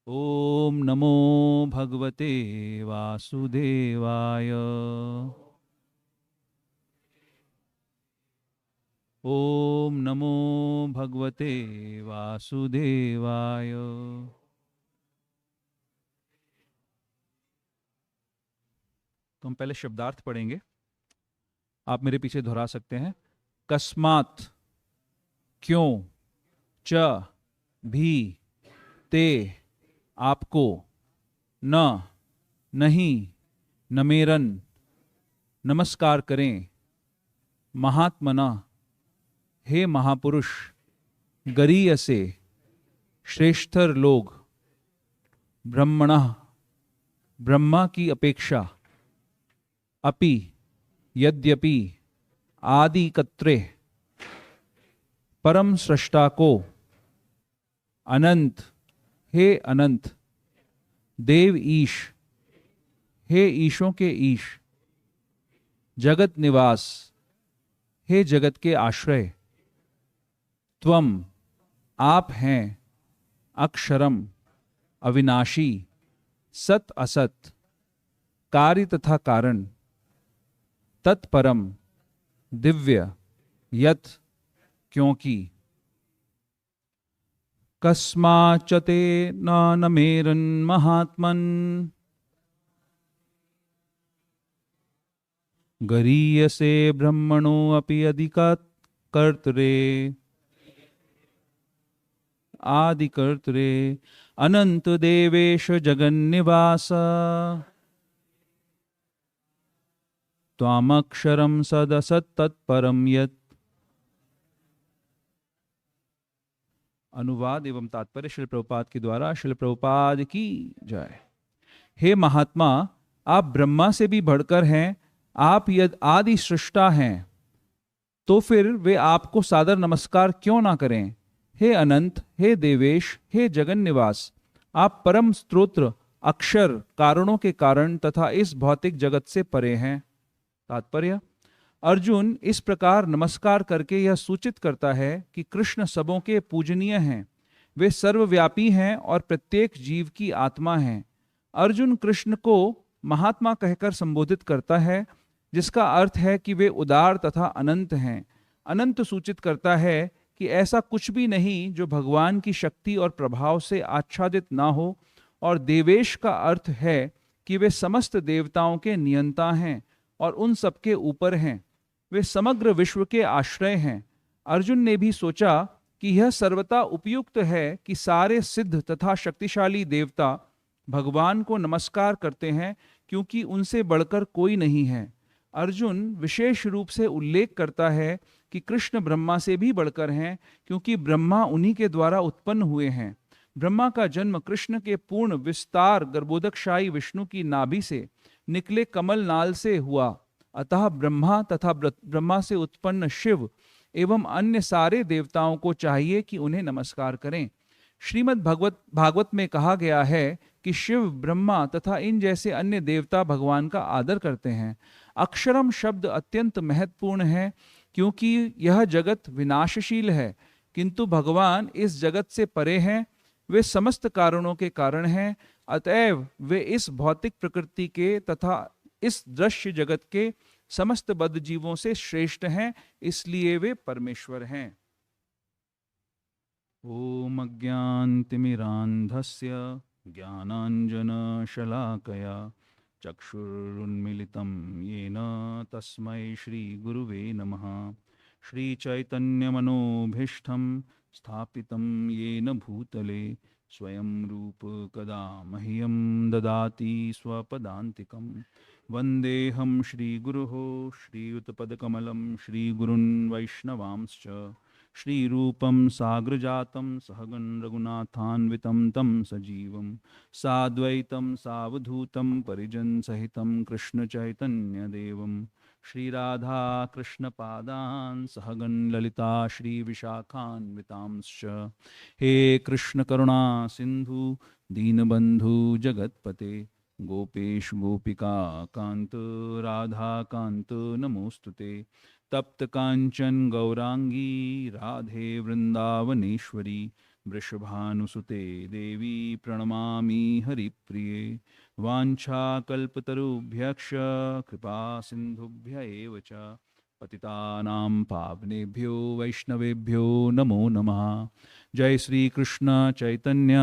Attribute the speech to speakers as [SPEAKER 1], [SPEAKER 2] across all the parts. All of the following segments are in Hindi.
[SPEAKER 1] ओम नमो भगवते वासुदेवाय। ओम नमो भगवते वासुदेवाय। तो हम पहले शब्दार्थ पढ़ेंगे, आप मेरे पीछे दोहरा सकते हैं। कस्मात्, क्यों, च, भी, ते, आपको, न, नहीं, नमेरन, नमस्कार करें, महात्मना, हे महापुरुष, गरीयसे, श्रेष्ठर लोग, ब्रह्मणः, ब्रह्मा की अपेक्षा, अपि, यद्यपि, आदि कत्रे, परम सृष्टा को, अनंत, हे अनंत, देव ईश, हे ईशों के ईश, जगत निवास, हे जगत के आश्रय, त्वम, आप हैं, अक्षरम, अविनाशी, सत असत, कार्य तथा कारण, तत्परम, दिव्य, यत, क्योंकि, कस्माच्चते न नमेरन् महात्मन्, गरीयसे ब्रह्मणो अपि अधिकात् कर्तरे, आदिकर्तरे, अनंत देवेश जगन्निवास, त्वामक्षरं सदसत् तत्परं यत्। अनुवाद एवं तात्पर्य श्रील प्रभुपाद के द्वारा। श्रील प्रभुपाद की जय। हे महात्मा, आप ब्रह्मा से भी बढ़कर हैं, आप यदि आदि सृष्टा हैं, तो फिर वे आपको सादर नमस्कार क्यों ना करें। हे अनंत, हे देवेश, हे जगन निवास, आप परम स्त्रोत्र, अक्षर, कारणों के कारण तथा इस भौतिक जगत से परे हैं। तात्पर्य: अर्जुन इस प्रकार नमस्कार करके यह सूचित करता है कि कृष्ण सबों के पूजनीय हैं, वे सर्वव्यापी हैं और प्रत्येक जीव की आत्मा हैं। अर्जुन कृष्ण को महात्मा कहकर संबोधित करता है, जिसका अर्थ है कि वे उदार तथा अनंत हैं। अनंत सूचित करता है कि ऐसा कुछ भी नहीं जो भगवान की शक्ति और प्रभाव से आच्छादित ना हो, और देवेश का अर्थ है कि वे समस्त देवताओं के नियंता हैं और उन सबके ऊपर हैं। वे समग्र विश्व के आश्रय हैं। अर्जुन ने भी सोचा कि यह सर्वथा उपयुक्त है कि सारे सिद्ध तथा शक्तिशाली देवता भगवान को नमस्कार करते हैं, क्योंकि उनसे बढ़कर कोई नहीं है। अर्जुन विशेष रूप से उल्लेख करता है कि कृष्ण ब्रह्मा से भी बढ़कर हैं, क्योंकि ब्रह्मा उन्हीं के द्वारा उत्पन्न हुए हैं। ब्रह्मा का जन्म कृष्ण के पूर्ण विस्तार गर्भोदकशाही विष्णु की नाभि से निकले कमल नाल से हुआ। अतः ब्रह्मा तथा ब्रह्मा से उत्पन्न शिव एवं अन्य सारे देवताओं को चाहिए कि उन्हें नमस्कार करें। श्रीमद् भागवत में कहा गया है कि शिव, ब्रह्मा तथा इन जैसे अन्य देवता भगवान का आदर करते हैं। अक्षरम शब्द अत्यंत महत्वपूर्ण है, क्योंकि यह जगत विनाशशील है, किंतु भगवान इस जगत से परे हैं। वे समस्त कारणों के कारण हैं, अतएव वे इस भौतिक प्रकृति के तथा इस दृश्य जगत के समस्त बद्ध जीवों से श्रेष्ठ हैं, इसलिए वे परमेश्वर हैं। ओम अज्ञानतिमिरान्धस्य ज्ञानाञ्जनशलाकया चक्षुरुन्मिलितं येन तस्मै श्रीगुरुवे नमः। श्रीचैतन्यमनोभीष्टं स्थापितं येन भूतले स्वयं रूप कदा मह्यं ददाति स्वपदान्तिकं। वन्देऽहं श्रीगुरोः श्रीयुतपदकमलं श्रीगुरुन् वैष्णवांश्च श्रीरूपं साग्रजातं सहगण रघुनाथान्वितं तं सजीवं साद्वैतं सावधूतं परिजनसहितं कृष्णचैतन्यदेवं श्रीराधा कृष्णपादान् सहगण ललिता श्रीविशाखान्वितांश्च। हे कृष्ण करुणा सिंधु दीनबंधु जगत्पते गोपेश गोपिका कांत राधा कांत नमोस्तुते। तप्त कांचन गौरांगी राधे वृंदावनेश्वरी वृषभानुसुते देवी प्रणमामि हरिप्रिये। वाञ्छाकल्पतरुभ्यश्च कृपा सिन्धुभ्य एव च पतितानां पावनेभ्यो वैष्णवेभ्यो नमो नमः। जय श्री कृष्ण चैतन्य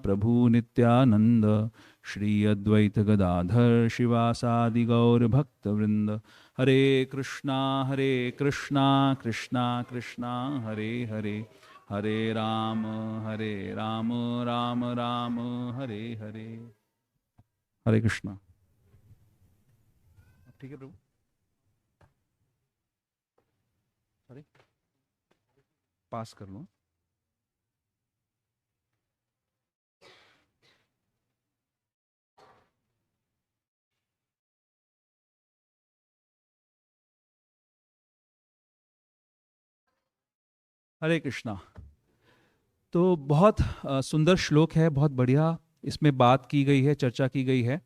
[SPEAKER 1] प्रभु नित्यानंद, श्री अद्वैत गदाधर शिवासादि गौर भक्तवृंद। हरे कृष्णा कृष्णा कृष्णा हरे हरे, हरे राम राम राम हरे हरे। हरे कृष्णा। ठीक है प्रभु, सॉरी पास कर लो। हरे कृष्णा। तो बहुत सुंदर श्लोक है, बहुत बढ़िया इसमें बात की गई है, चर्चा की गई है।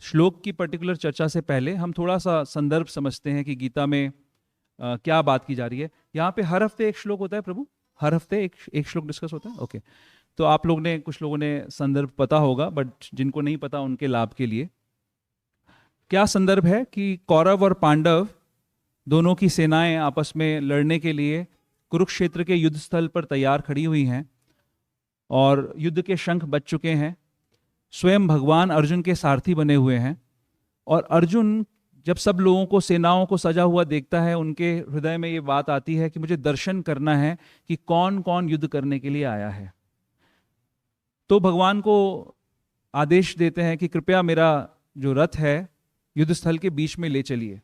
[SPEAKER 1] श्लोक की पर्टिकुलर चर्चा से पहले हम थोड़ा सा संदर्भ समझते हैं कि गीता में क्या बात की जा रही है। यहाँ पे हर हफ्ते एक श्लोक होता है प्रभु, हर हफ्ते एक श्लोक डिस्कस होता है। ओके, तो आप लोग ने, कुछ लोगों ने संदर्भ पता होगा, बट जिनको नहीं पता उनके लाभ के लिए क्या संदर्भ है कि कौरव और पांडव दोनों की सेनाएं आपस में लड़ने के लिए कुरुक्षेत्र के युद्ध स्थल पर तैयार खड़ी हुई हैं और युद्ध के शंख बज चुके हैं। स्वयं भगवान अर्जुन के सारथी बने हुए हैं और अर्जुन जब सब लोगों को, सेनाओं को सजा हुआ देखता है, उनके हृदय में ये बात आती है कि मुझे दर्शन करना है कि कौन कौन युद्ध करने के लिए आया है। तो भगवान को आदेश देते हैं कि कृपया मेरा जो रथ है युद्ध स्थल के बीच में ले चलिए,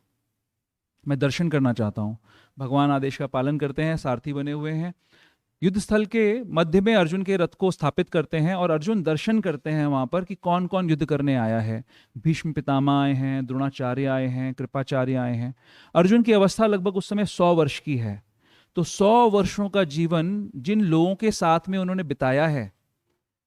[SPEAKER 1] मैं दर्शन करना चाहता हूं। भगवान आदेश का पालन करते हैं, सारथी बने हुए हैं। युद्ध स्थल के मध्य में अर्जुन के रथ को स्थापित करते हैं और अर्जुन दर्शन करते हैं वहां पर कि कौन कौन युद्ध करने आया है। भीष्म पितामह आए हैं, द्रोणाचार्य आए हैं, कृपाचार्य आए हैं। अर्जुन की अवस्था लगभग उस समय 100 वर्ष की है। तो 100 वर्षों का जीवन जिन लोगों के साथ में उन्होंने बिताया है,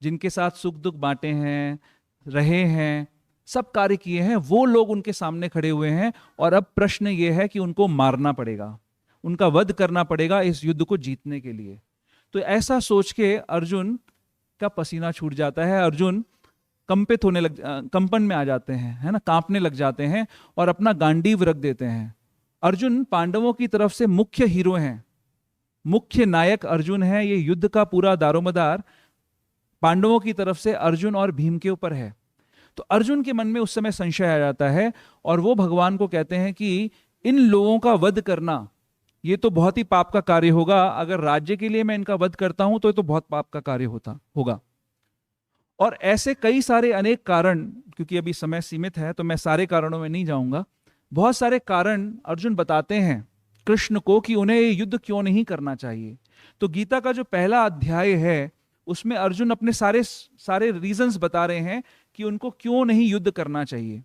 [SPEAKER 1] जिनके साथ सुख दुख बांटे हैं, रहे हैं, सब कार्य किए हैं, वो लोग उनके सामने खड़े हुए हैं और अब प्रश्न ये है कि उनको मारना पड़ेगा, उनका वध करना पड़ेगा इस युद्ध को जीतने के लिए। तो ऐसा सोच के अर्जुन का पसीना छूट जाता है। अर्जुन कंपित होने कंपन में आ जाते हैं, है ना, कांपने लग जाते हैं और अपना गांडीव रख देते हैं। अर्जुन पांडवों की तरफ से मुख्य हीरो हैं, मुख्य नायक अर्जुन है। ये युद्ध का पूरा दारोमदार पांडवों की तरफ से अर्जुन और भीम के ऊपर है। तो अर्जुन के मन में उस समय संशय आ जाता है और वो भगवान को कहते हैं कि इन लोगों का वध करना ये तो बहुत ही पाप का कार्य होगा। अगर राज्य के लिए मैं इनका वध करता हूं तो ये तो बहुत पाप का कार्य होगा। और ऐसे कई सारे अनेक कारण, क्योंकि अभी समय सीमित है तो मैं सारे कारणों में नहीं जाऊंगा, बहुत सारे कारण अर्जुन बताते हैं कृष्ण को कि उन्हें ये युद्ध क्यों नहीं करना चाहिए। तो गीता का जो पहला अध्याय है उसमें अर्जुन अपने सारे रीजंस बता रहे हैं कि उनको क्यों नहीं युद्ध करना चाहिए।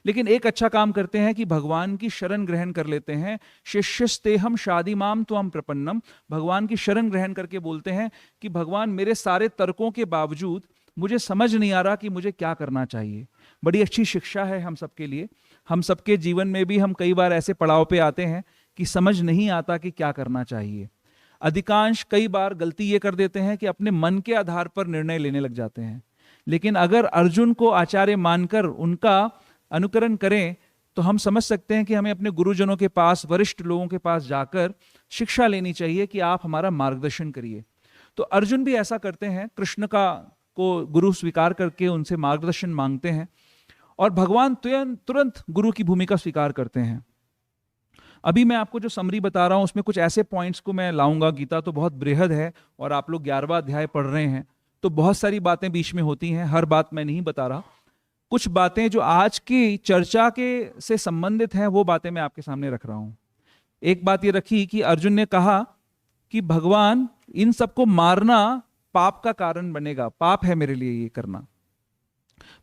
[SPEAKER 1] लेकिन एक अच्छा काम करते हैं कि भगवान की शरण ग्रहण कर लेते हैं। शिष्यस्तेहम शादीमाम त्वं प्रपन्नम, भगवान की शरण ग्रहण करके बोलते हैं कि भगवान मेरे सारे तर्कों के बावजूद मुझे समझ नहीं आ रहा कि मुझे क्या करना चाहिए। बड़ी अच्छी शिक्षा है हम सबके लिए। हम सबके जीवन में भी हम कई बार ऐसे पड़ाव पे आते हैं कि समझ नहीं आता कि क्या करना चाहिए। अधिकांश कई बार गलती ये कर देते हैं कि अपने मन के आधार पर निर्णय लेने लग जाते हैं। लेकिन अगर अर्जुन को आचार्य मानकर उनका अनुकरण करें तो हम समझ सकते हैं कि हमें अपने गुरुजनों के पास, वरिष्ठ लोगों के पास जाकर शिक्षा लेनी चाहिए कि आप हमारा मार्गदर्शन करिए। तो अर्जुन भी ऐसा करते हैं, कृष्ण को गुरु स्वीकार करके उनसे मार्गदर्शन मांगते हैं और भगवान तुरंत गुरु की भूमिका स्वीकार करते हैं। अभी मैं आपको जो समरी बता रहा हूं उसमें कुछ ऐसे पॉइंट्स को मैं लाऊंगा। गीता तो बहुत बृहद है और आप लोग 11वां अध्याय पढ़ रहे हैं तो बहुत सारी बातें बीच में होती हैं, हर बात मैं नहीं बता रहा। कुछ बातें जो आज की चर्चा के से संबंधित हैं वो बातें मैं आपके सामने रख रहा हूं। एक बात ये रखी कि अर्जुन ने कहा कि भगवान इन सबको मारना पाप का कारण बनेगा, पाप है मेरे लिए ये करना।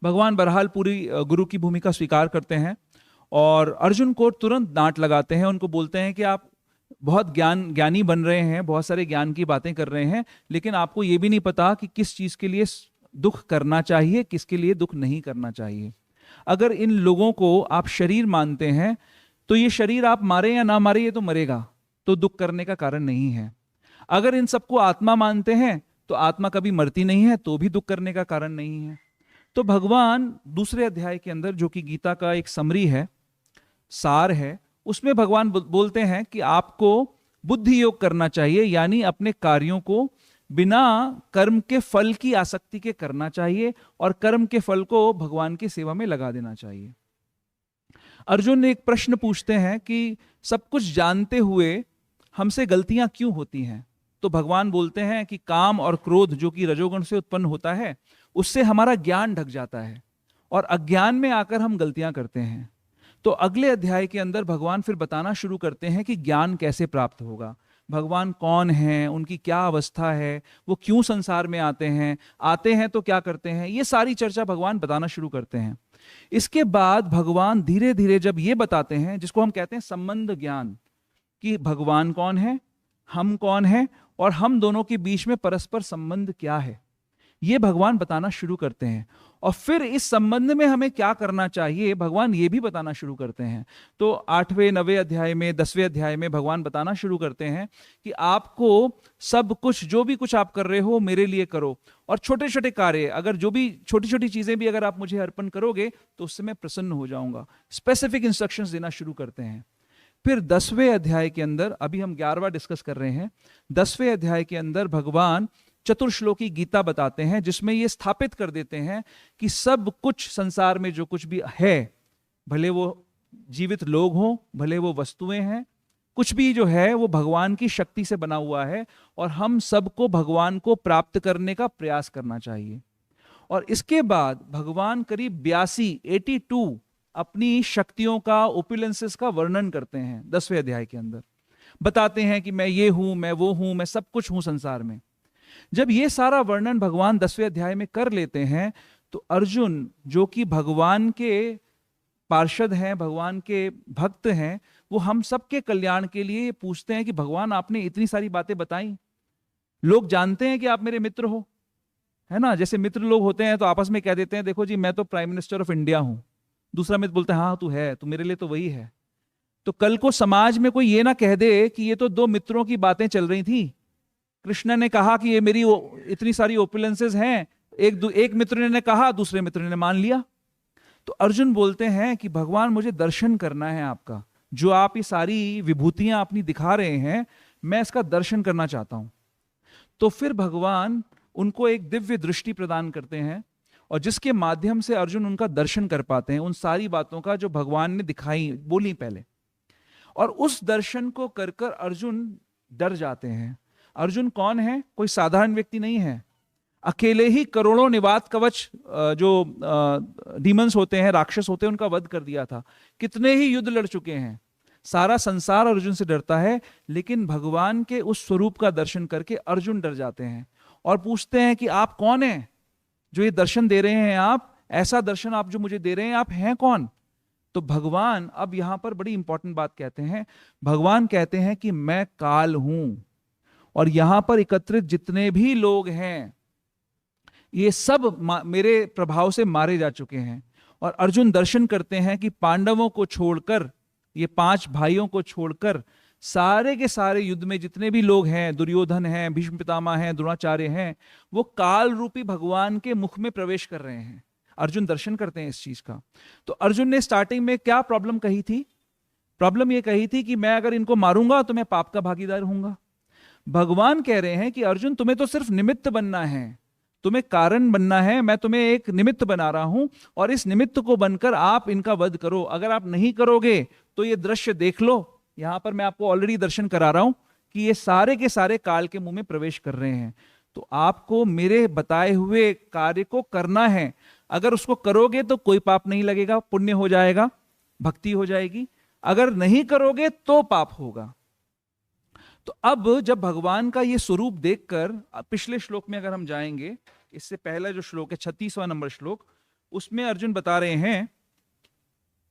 [SPEAKER 1] भगवान बहरहाल पूरी गुरु की भूमिका स्वीकार करते हैं और अर्जुन को तुरंत डांट लगाते हैं। उनको बोलते हैं कि आप बहुत ज्ञानी बन रहे हैं, बहुत सारे ज्ञान की बातें कर रहे हैं, लेकिन आपको ये भी नहीं पता कि किस चीज के लिए दुख करना चाहिए, किसके लिए दुख नहीं करना चाहिए। अगर इन लोगों को आप शरीर मानते हैं तो ये शरीर आप मारे या ना मारे ये तो मरेगा, तो दुख करने का कारण नहीं है। अगर इन सबको आत्मा मानते हैं तो आत्मा कभी मरती नहीं है तो भी दुख करने का कारण नहीं है। तो भगवान दूसरे अध्याय के अंदर, जो कि गीता का एक समरी है, सार है, उसमें भगवान बोलते हैं कि आपको बुद्धि योग करना चाहिए, यानी अपने कार्यों को बिना कर्म के फल की आसक्ति के करना चाहिए और कर्म के फल को भगवान की सेवा में लगा देना चाहिए। अर्जुन एक प्रश्न पूछते हैं कि सब कुछ जानते हुए हमसे गलतियां क्यों होती हैं? तो भगवान बोलते हैं कि काम और क्रोध जो कि रजोगुण से उत्पन्न होता है, उससे हमारा ज्ञान ढक जाता है और अज्ञान में आकर हम गलतियां करते हैं। तो अगले अध्याय के अंदर भगवान फिर बताना शुरू करते हैं कि ज्ञान कैसे प्राप्त होगा, भगवान कौन है, उनकी क्या अवस्था है, वो क्यों संसार में आते हैं तो क्या करते हैं, ये सारी चर्चा भगवान बताना शुरू करते हैं। इसके बाद भगवान धीरे धीरे जब ये बताते हैं, जिसको हम कहते हैं संबंध ज्ञान, कि भगवान कौन है, हम कौन है और हम दोनों के बीच में परस्पर संबंध क्या है, ये भगवान बताना शुरू करते हैं। और फिर इस संबंध में हमें क्या करना चाहिए भगवान ये भी बताना शुरू करते हैं। तो 8वें 9वें अध्याय में 10वें अध्याय में भगवान बताना शुरू करते हैं कि आपको सब कुछ, जो भी कुछ आप कर रहे हो मेरे लिए करो, और छोटे छोटे कार्य, अगर जो भी छोटी छोटी चीजें भी अगर आप मुझे अर्पण करोगे तो उससे मैं प्रसन्न हो जाऊंगा। स्पेसिफिक इंस्ट्रक्शंस देना शुरू करते हैं। फिर 10वें अध्याय के अंदर, अभी हम 11वां डिस्कस कर रहे हैं, 10वें अध्याय के अंदर भगवान चतुर्श्लोकी गीता बताते हैं, जिसमें ये स्थापित कर देते हैं कि सब कुछ संसार में जो कुछ भी है, भले वो जीवित लोग हों, भले वो वस्तुएं हैं, कुछ भी जो है वो भगवान की शक्ति से बना हुआ है और हम सबको भगवान को प्राप्त करने का प्रयास करना चाहिए। और इसके बाद भगवान करीब 82 अपनी शक्तियों का, ओपुलेंसेस का वर्णन करते हैं 10वें अध्याय के अंदर। बताते हैं कि मैं ये हूं, मैं वो हूं, मैं सब कुछ हूं संसार में। जब ये सारा वर्णन भगवान 10वें अध्याय में कर लेते हैं तो अर्जुन, जो कि भगवान के पार्षद हैं, भगवान के भक्त हैं, वो हम सबके कल्याण के लिए पूछते हैं कि भगवान आपने इतनी सारी बातें बताई, लोग जानते हैं कि आप मेरे मित्र हो, है ना। जैसे मित्र लोग होते हैं तो आपस में कह देते हैं, देखो जी मैं तो प्राइम मिनिस्टर ऑफ इंडिया हूं, दूसरा मित्र बोलता है हाँ तू है, तू मेरे लिए तो वही है। तो कल को समाज में कोई ये ना कह दे कि ये तो दो मित्रों की बातें चल रही थी, कृष्ण ने कहा कि ये मेरी इतनी सारी ओपुलेंसेस हैं, एक मित्र ने कहा, दूसरे मित्र ने मान लिया। तो अर्जुन बोलते हैं कि भगवान मुझे दर्शन करना है आपका, जो आप ये सारी विभूतियां अपनी दिखा रहे हैं, मैं इसका दर्शन करना चाहता हूं। तो फिर भगवान उनको एक दिव्य दृष्टि प्रदान करते हैं और जिसके माध्यम से अर्जुन उनका दर्शन कर पाते हैं, उन सारी बातों का जो भगवान ने दिखाई, बोली पहले। और उस दर्शन को कर कर अर्जुन डर जाते हैं। अर्जुन कौन है? कोई साधारण व्यक्ति नहीं है। अकेले ही करोड़ों निवात कवच जो डीमंस होते हैं, राक्षस होते हैं, उनका वध कर दिया था। कितने ही युद्ध लड़ चुके हैं। सारा संसार अर्जुन से डरता है, लेकिन भगवान के उस स्वरूप का दर्शन करके अर्जुन डर जाते हैं और पूछते हैं कि आप कौन हैं जो ये दर्शन दे रहे हैं, आप ऐसा दर्शन आप जो मुझे दे रहे हैं, आप हैं कौन? तो भगवान अब यहां पर बड़ी इंपॉर्टेंट बात कहते हैं। भगवान कहते हैं कि मैं काल हूं और यहां पर एकत्रित जितने भी लोग हैं ये सब मेरे प्रभाव से मारे जा चुके हैं। और अर्जुन दर्शन करते हैं कि पांडवों को छोड़कर, ये 5 भाइयों को छोड़कर, सारे के सारे युद्ध में जितने भी लोग हैं, दुर्योधन हैं, भीष्म पितामह हैं, द्रोणाचार्य हैं, वो काल रूपी भगवान के मुख में प्रवेश कर रहे हैं। अर्जुन दर्शन करते हैं इस चीज का। तो अर्जुन ने स्टार्टिंग में क्या प्रॉब्लम कही थी? प्रॉब्लम ये कही थी कि मैं अगर इनको मारूंगा तो मैं पाप का भागीदार होऊंगा। भगवान कह रहे हैं कि अर्जुन तुम्हें तो सिर्फ निमित्त बनना है, तुम्हें कारण बनना है, मैं तुम्हें एक निमित्त बना रहा हूं और इस निमित्त को बनकर आप इनका वध करो। अगर आप नहीं करोगे तो ये दृश्य देख लो, यहां पर मैं आपको ऑलरेडी दर्शन करा रहा हूं कि ये सारे के सारे काल के मुंह में प्रवेश कर रहे हैं। तो आपको मेरे बताए हुए कार्य को करना है। अगर उसको करोगे तो कोई पाप नहीं लगेगा, पुण्य हो जाएगा, भक्ति हो जाएगी। अगर नहीं करोगे तो पाप होगा। तो अब जब भगवान का ये स्वरूप देखकर, पिछले श्लोक में अगर हम जाएंगे, इससे पहला जो श्लोक है 36वां नंबर श्लोक, उसमें अर्जुन बता रहे हैं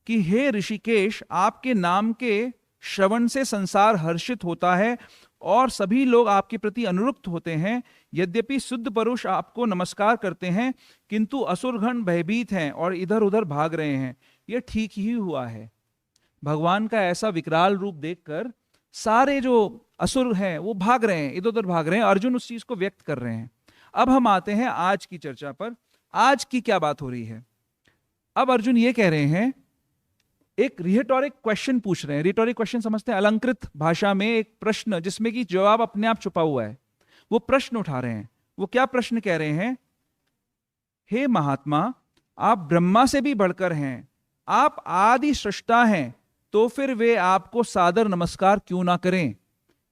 [SPEAKER 1] कि हे ऋषिकेश, आपके नाम के श्रवण से संसार हर्षित होता है और सभी लोग आपके प्रति अनुरक्त होते हैं। यद्यपि शुद्ध पुरुष आपको नमस्कार करते हैं, किंतु असुरगण भयभीत हैं और इधर उधर भाग रहे हैं। यह ठीक ही हुआ है। भगवान का ऐसा विकराल रूप देखकर सारे जो असुर हैं वो भाग रहे हैं, इधर उधर भाग रहे हैं। अर्जुन उस चीज को व्यक्त कर रहे हैं। अब हम आते हैं आज की चर्चा पर। आज की क्या बात हो रही है? अब अर्जुन ये कह रहे हैं, एक रिहेटोरिक क्वेश्चन पूछ रहे हैं। रिहेटोरिक क्वेश्चन समझते हैं, अलंकृत भाषा में एक प्रश्न जिसमें कि जवाब अपने आप छुपा हुआ है, वो प्रश्न उठा रहे हैं। वो क्या प्रश्न कह रहे हैं? हे महात्मा, आप ब्रह्मा से भी बढ़कर हैं, आप आदि सृष्टा हैं, तो फिर वे आपको सादर नमस्कार क्यों ना करें?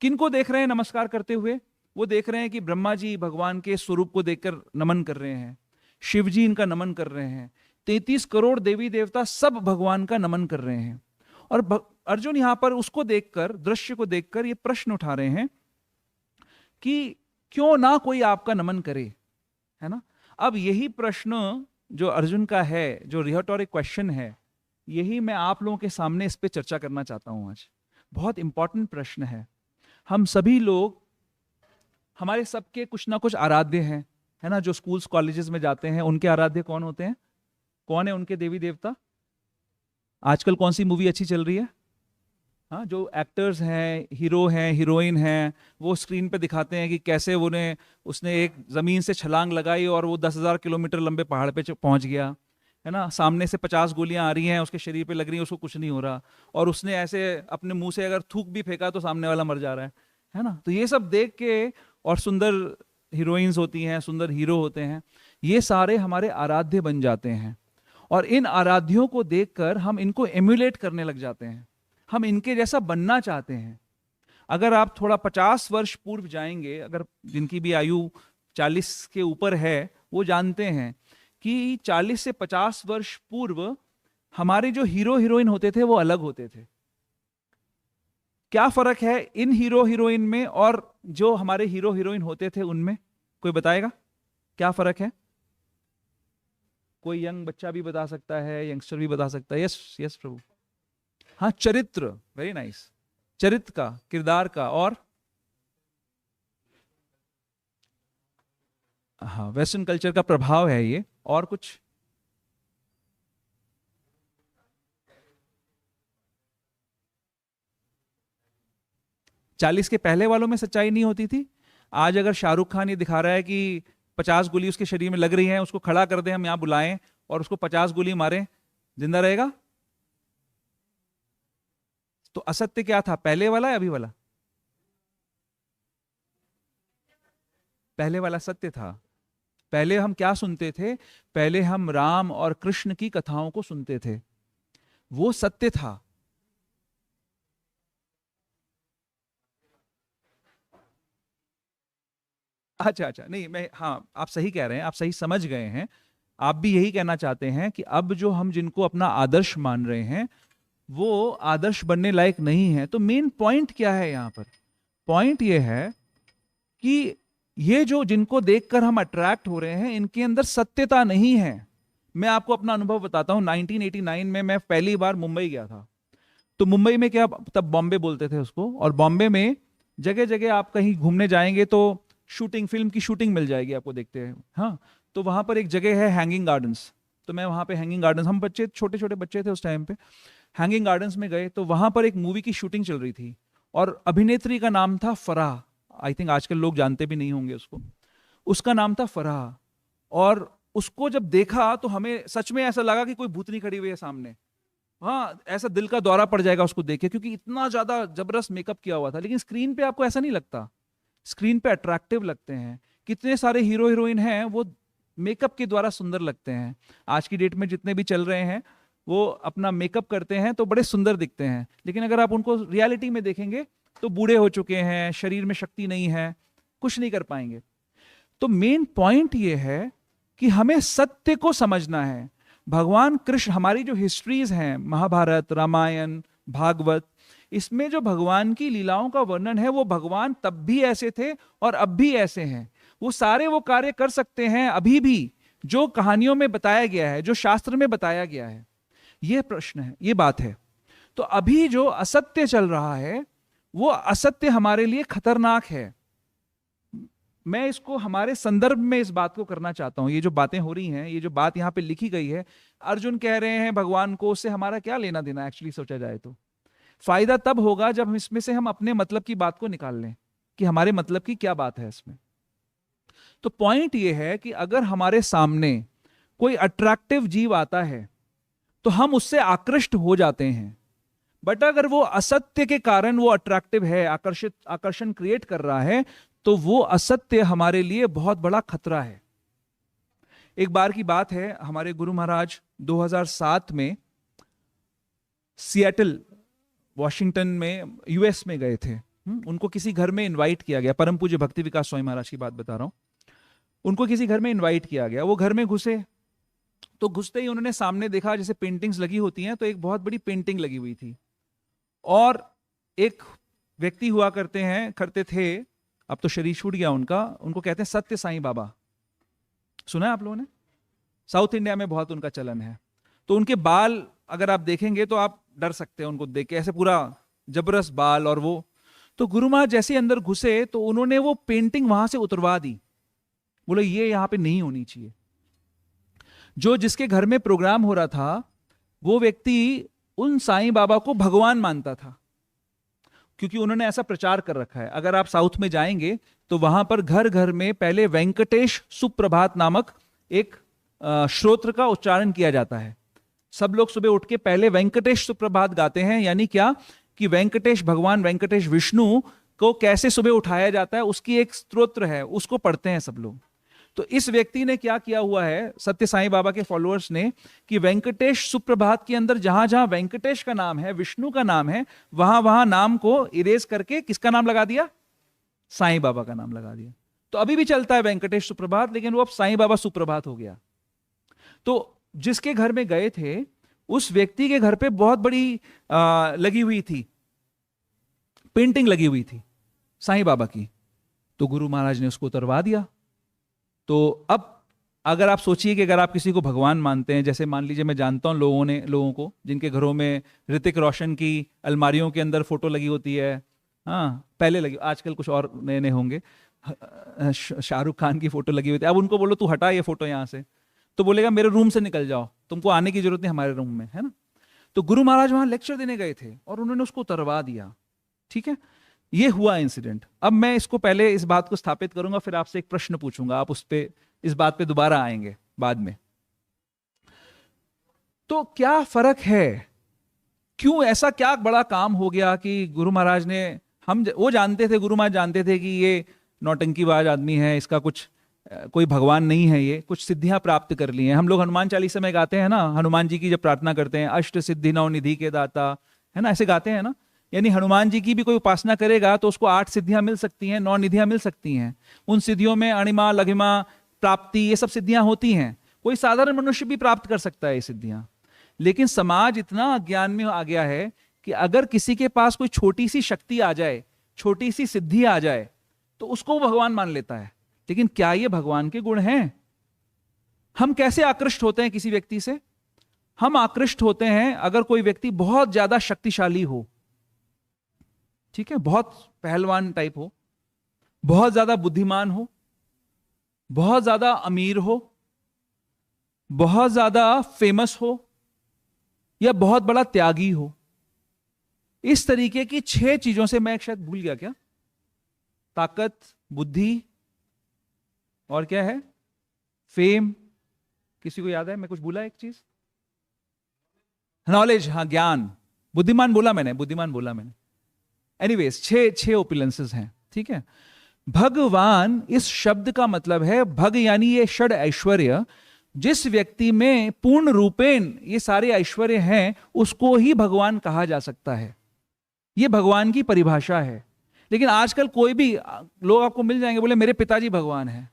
[SPEAKER 1] किनको देख रहे हैं नमस्कार करते हुए? वो देख रहे हैं कि ब्रह्मा जी भगवान के स्वरूप को देखकर नमन कर रहे हैं, शिव जी इनका नमन कर रहे हैं, 33 करोड़ देवी देवता सब भगवान का नमन कर रहे हैं। और अर्जुन यहां पर उसको देखकर, दृश्य को देखकर ये प्रश्न उठा रहे हैं कि क्यों ना कोई आपका नमन करे, है ना? अब यही प्रश्न जो अर्जुन का है, जो रिहेटोरिक क्वेश्चन है, यही मैं आप लोगों के सामने इस पे चर्चा करना चाहता हूं आज। बहुत इंपॉर्टेंट प्रश्न है। हम सभी लोग, हमारे सबके कुछ ना कुछ आराध्य हैं, है ना? जो स्कूल्स कॉलेजेस में जाते हैं, उनके आराध्य कौन होते हैं? कौन है उनके देवी देवता? आजकल कौन सी मूवी अच्छी चल रही है? हाँ, जो एक्टर्स हैं, हीरो हैं, हीरोइन हैं, वो स्क्रीन पे दिखाते हैं कि कैसे उसने एक जमीन से छलांग लगाई और वो 10,000 किलोमीटर लंबे पहाड़ पे पहुंच गया, है ना? सामने से 50 गोलियां आ रही हैं, उसके शरीर पे लग रही हैं, उसको कुछ नहीं हो रहा, और उसने ऐसे अपने मुंह से अगर थूक भी फेंका तो सामने वाला मर जा रहा है ना? तो ये सब देख के, और सुंदर हीरोइंस होती हैं, सुंदर हीरो होते हैं, ये सारे हमारे आराध्य बन जाते हैं। और इन आराध्यों को देखकर हम इनको एम्युलेट करने लग जाते हैं, हम इनके जैसा बनना चाहते हैं। अगर आप थोड़ा 50 वर्ष पूर्व जाएंगे, अगर जिनकी भी आयु 40 के ऊपर है, वो जानते हैं कि 40 से 50 वर्ष पूर्व हमारे जो हीरो हीरोइन होते थे वो अलग होते थे। क्या फर्क है इन हीरो हीरोइन में और जो हमारे हीरो हीरोइन होते थे उनमें? कोई बताएगा क्या फर्क है? कोई यंग बच्चा भी बता सकता है, यंगस्टर भी बता सकता है। यस यस प्रभु। हाँ, चरित्र, वेरी नाइस। चरित्र का, किरदार का, और हाँ, वेस्टर्न कल्चर का प्रभाव है ये। और कुछ? चालीस के पहले वालों में सच्चाई नहीं होती थी। आज अगर शाहरुख खान ये दिखा रहा है कि 50 गोली उसके शरीर में लग रही है, उसको खड़ा कर दें, हम यहां बुलाएं और उसको 50 गोली मारें, जिंदा रहेगा? तो असत्य क्या था, पहले वाला या अभी वाला? पहले वाला सत्य था। पहले हम क्या सुनते थे? पहले हम राम और कृष्ण की कथाओं को सुनते थे, वो सत्य था। अच्छा अच्छा, नहीं मैं, हाँ आप सही कह रहे हैं, आप सही समझ गए हैं। आप भी यही कहना चाहते हैं कि अब जो हम जिनको अपना आदर्श मान रहे हैं वो आदर्श बनने लायक नहीं है। तो मेन पॉइंट क्या है यहां पर? पॉइंट ये है कि ये जो जिनको देखकर हम अट्रैक्ट हो रहे हैं, इनके अंदर सत्यता नहीं है। मैं आपको अपना अनुभव बताता हूं। 1989 में मैं पहली बार मुंबई गया था। तो मुंबई में क्या, तब बॉम्बे बोलते थे उसको, और बॉम्बे में जगह जगह आप कहीं घूमने जाएंगे तो शूटिंग, फिल्म की शूटिंग मिल जाएगी आपको, देखते हैं। हाँ, तो वहां पर एक जगह है हैंगिंग गार्डन्स। तो मैं वहां पे हैंगिंग गार्डन्स, हम बच्चे, छोटे छोटे बच्चे थे उस टाइम पे, हैंगिंग गार्डन्स में गए तो वहां पर एक मूवी की शूटिंग चल रही थी, और अभिनेत्री का नाम था फराह। आई थिंक आजकल लोग जानते भी नहीं होंगे उसको। उसका नाम था फराह। और उसको जब देखा तो हमें सच में ऐसा लगा कि कोई भूतनी खड़ी हुई है सामने। हाँ, ऐसा दिल का दौरा पड़ जाएगा उसको देख के, क्योंकि इतना ज्यादा जबरदस्त मेकअप किया हुआ था। लेकिन स्क्रीन पे आपको ऐसा नहीं लगता, स्क्रीन पे अट्रैक्टिव लगते हैं। कितने सारे हीरो हीरोइन हैं वो मेकअप के द्वारा सुंदर लगते हैं। आज की डेट में जितने भी चल रहे हैं वो अपना मेकअप करते हैं तो बड़े सुंदर दिखते हैं, लेकिन अगर आप उनको रियलिटी में देखेंगे तो बूढ़े हो चुके हैं, शरीर में शक्ति नहीं है, कुछ नहीं कर पाएंगे। तो मेन पॉइंट ये है कि हमें सत्य को समझना है। भगवान कृष्ण, हमारी जो हिस्ट्रीज हैं, महाभारत, रामायण, भागवत, इसमें जो भगवान की लीलाओं का वर्णन है, वो भगवान तब भी ऐसे थे और अब भी ऐसे हैं। वो सारे वो कार्य कर सकते हैं अभी भी जो कहानियों में बताया गया है, जो शास्त्र में बताया गया है। ये प्रश्न है, ये बात है। तो अभी जो असत्य चल रहा है वो असत्य हमारे लिए खतरनाक है। मैं इसको हमारे संदर्भ में इस बात को करना चाहता हूं। ये जो बातें हो रही हैं, ये जो बात यहां पे लिखी गई है, अर्जुन कह रहे हैं भगवान को, उससे हमारा क्या लेना देना? एक्चुअली सोचा जाए तो फायदा तब होगा जब इसमें से हम अपने मतलब की बात को निकाल लें कि हमारे मतलब की क्या बात है इसमें। तो पॉइंट ये है कि अगर हमारे सामने कोई अट्रैक्टिव जीव आता है तो हम उससे आकृष्ट हो जाते हैं, बट अगर वो असत्य के कारण वो अट्रैक्टिव है, आकर्षण क्रिएट कर रहा है, तो वो असत्य हमारे लिए बहुत बड़ा खतरा है। एक बार की बात है, हमारे गुरु महाराज 2007 में सिएटल वॉशिंगटन में यूएस में गए थे। उनको किसी घर में इनवाइट किया गया, परम पूज्य भक्ति विकास स्वामी महाराज की बात बता रहा हूं। उनको किसी घर में इनवाइट किया गया, वो घर में घुसे तो घुसते ही उन्होंने सामने देखा जैसे पेंटिंग्स लगी होती हैं, तो एक बहुत बड़ी पेंटिंग लगी हुई थी और एक व्यक्ति हुआ करते थे, अब तो शरीर छूट गया उनका, उनको कहते हैं सत्य साईं बाबा। सुना है आप लोगों ने? साउथ इंडिया में बहुत उनका चलन है। तो उनके बाल अगर आप देखेंगे तो आप डर सकते हैं उनको देख के, ऐसे पूरा जबरदस्त बाल। और वो तो गुरु महाराज जैसे अंदर घुसे तो उन्होंने वो पेंटिंग वहां से उतरवा दी, बोले ये यहां पे नहीं होनी चाहिए। जो जिसके घर में प्रोग्राम हो रहा था वो व्यक्ति उन साईं बाबा को भगवान मानता था, क्योंकि उन्होंने ऐसा प्रचार कर रखा है। अगर आप साउथ में जाएंगे तो वहां पर घर घर में पहले वेंकटेश सुप्रभात नामक एक श्रोत्र का उच्चारण किया जाता है। सब लोग सुबह उठ के पहले वेंकटेश सुप्रभात गाते हैं, यानी क्या कि वेंकटेश भगवान, वेंकटेश विष्णु को कैसे सुबह उठाया जाता है उसकी एक स्तोत्र है, उसको पढ़ते हैं सब लोग। तो इस व्यक्ति ने क्या किया हुआ है, सत्य साईं बाबा के फॉलोअर्स ने, कि वेंकटेश सुप्रभात के अंदर जहां जहां वेंकटेश का नाम है, विष्णु का नाम है, वहां वहां नाम को इरेज करके किसका नाम लगा दिया? साईं बाबा का नाम लगा दिया। तो अभी भी चलता है वेंकटेश सुप्रभात, लेकिन वो अब साईं बाबा सुप्रभात हो गया। तो जिसके घर में गए थे उस व्यक्ति के घर पे बहुत बड़ी लगी हुई थी, पेंटिंग लगी हुई थी साईं बाबा की। तो गुरु महाराज ने उसको उतरवा दिया। तो अब अगर आप सोचिए कि अगर आप किसी को भगवान मानते हैं, जैसे मान लीजिए मैं जानता हूं लोगों को जिनके घरों में ऋतिक रोशन की अलमारियों के अंदर फोटो लगी होती है, हाँ पहले लगी, आजकल कुछ और नए नए होंगे, शाहरुख खान की फोटो लगी हुई थी। अब उनको बोलो तू हटा ये फोटो यहां से, तो बोलेगा मेरे रूम से निकल जाओ, तुमको आने की जरूरत नहीं हमारे रूम में, है ना। तो गुरु महाराज वहां लेक्चर देने गए थे और उन्होंने उसको उतरवा दिया। ठीक है, ये हुआ इंसिडेंट। अब मैं इसको पहले इस बात को स्थापित करूंगा, फिर आपसे एक प्रश्न पूछूंगा, आप उस पे इस बात पे दोबारा आएंगे बाद में। तो क्या फर्क है, क्यों ऐसा क्या बड़ा काम हो गया कि गुरु महाराज ने, वो जानते थे, गुरु महाराज जानते थे कि ये नौटंकीबाज आदमी है, इसका कुछ कोई भगवान नहीं है, ये कुछ सिद्धियां प्राप्त कर ली हैं। हम लोग हनुमान चालीसा में गाते हैं ना, हनुमान जी की जब प्रार्थना करते हैं, अष्ट सिद्धि नौ निधि के दाता, है ना, ऐसे गाते हैं ना। यानी हनुमान जी की भी कोई उपासना करेगा तो उसको 8 सिद्धियां मिल सकती हैं, 9 निधियां मिल सकती हैं। उन सिद्धियों में अणिमा, लघिमा, प्राप्ति, ये सब सिद्धियां होती हैं। कोई साधारण मनुष्य भी प्राप्त कर सकता है ये सिद्धियां। लेकिन समाज इतना अज्ञान में आ गया है कि अगर किसी के पास कोई छोटी सी शक्ति आ जाए, छोटी सी सिद्धि आ जाए, तो उसको वो भगवान मान लेता है। लेकिन क्या ये भगवान के गुण हैं? हम कैसे आकृष्ट होते हैं किसी व्यक्ति से? हम आकृष्ट होते हैं अगर कोई व्यक्ति बहुत ज्यादा शक्तिशाली हो, ठीक है, बहुत पहलवान टाइप हो, बहुत ज्यादा बुद्धिमान हो, बहुत ज्यादा अमीर हो, बहुत ज्यादा फेमस हो, या बहुत बड़ा त्यागी हो। इस तरीके की 6 चीजों से, मैं शायद भूल गया क्या, ताकत, बुद्धि, और क्या है, फेम, किसी को याद है? मैं कुछ भूला एक चीज, नॉलेज, हाँ ज्ञान, बुद्धिमान बोला मैंने। एनीवेज 6 ओपुलेंसेस हैं, ठीक है। भगवान इस शब्द का मतलब है, भग यानी ये षड ऐश्वर्य, जिस व्यक्ति में पूर्ण रूपेण ये सारे ऐश्वर्य हैं उसको ही भगवान कहा जा सकता है। ये भगवान की परिभाषा है। लेकिन आजकल कोई भी लोग आपको मिल जाएंगे, बोले मेरे पिताजी भगवान है।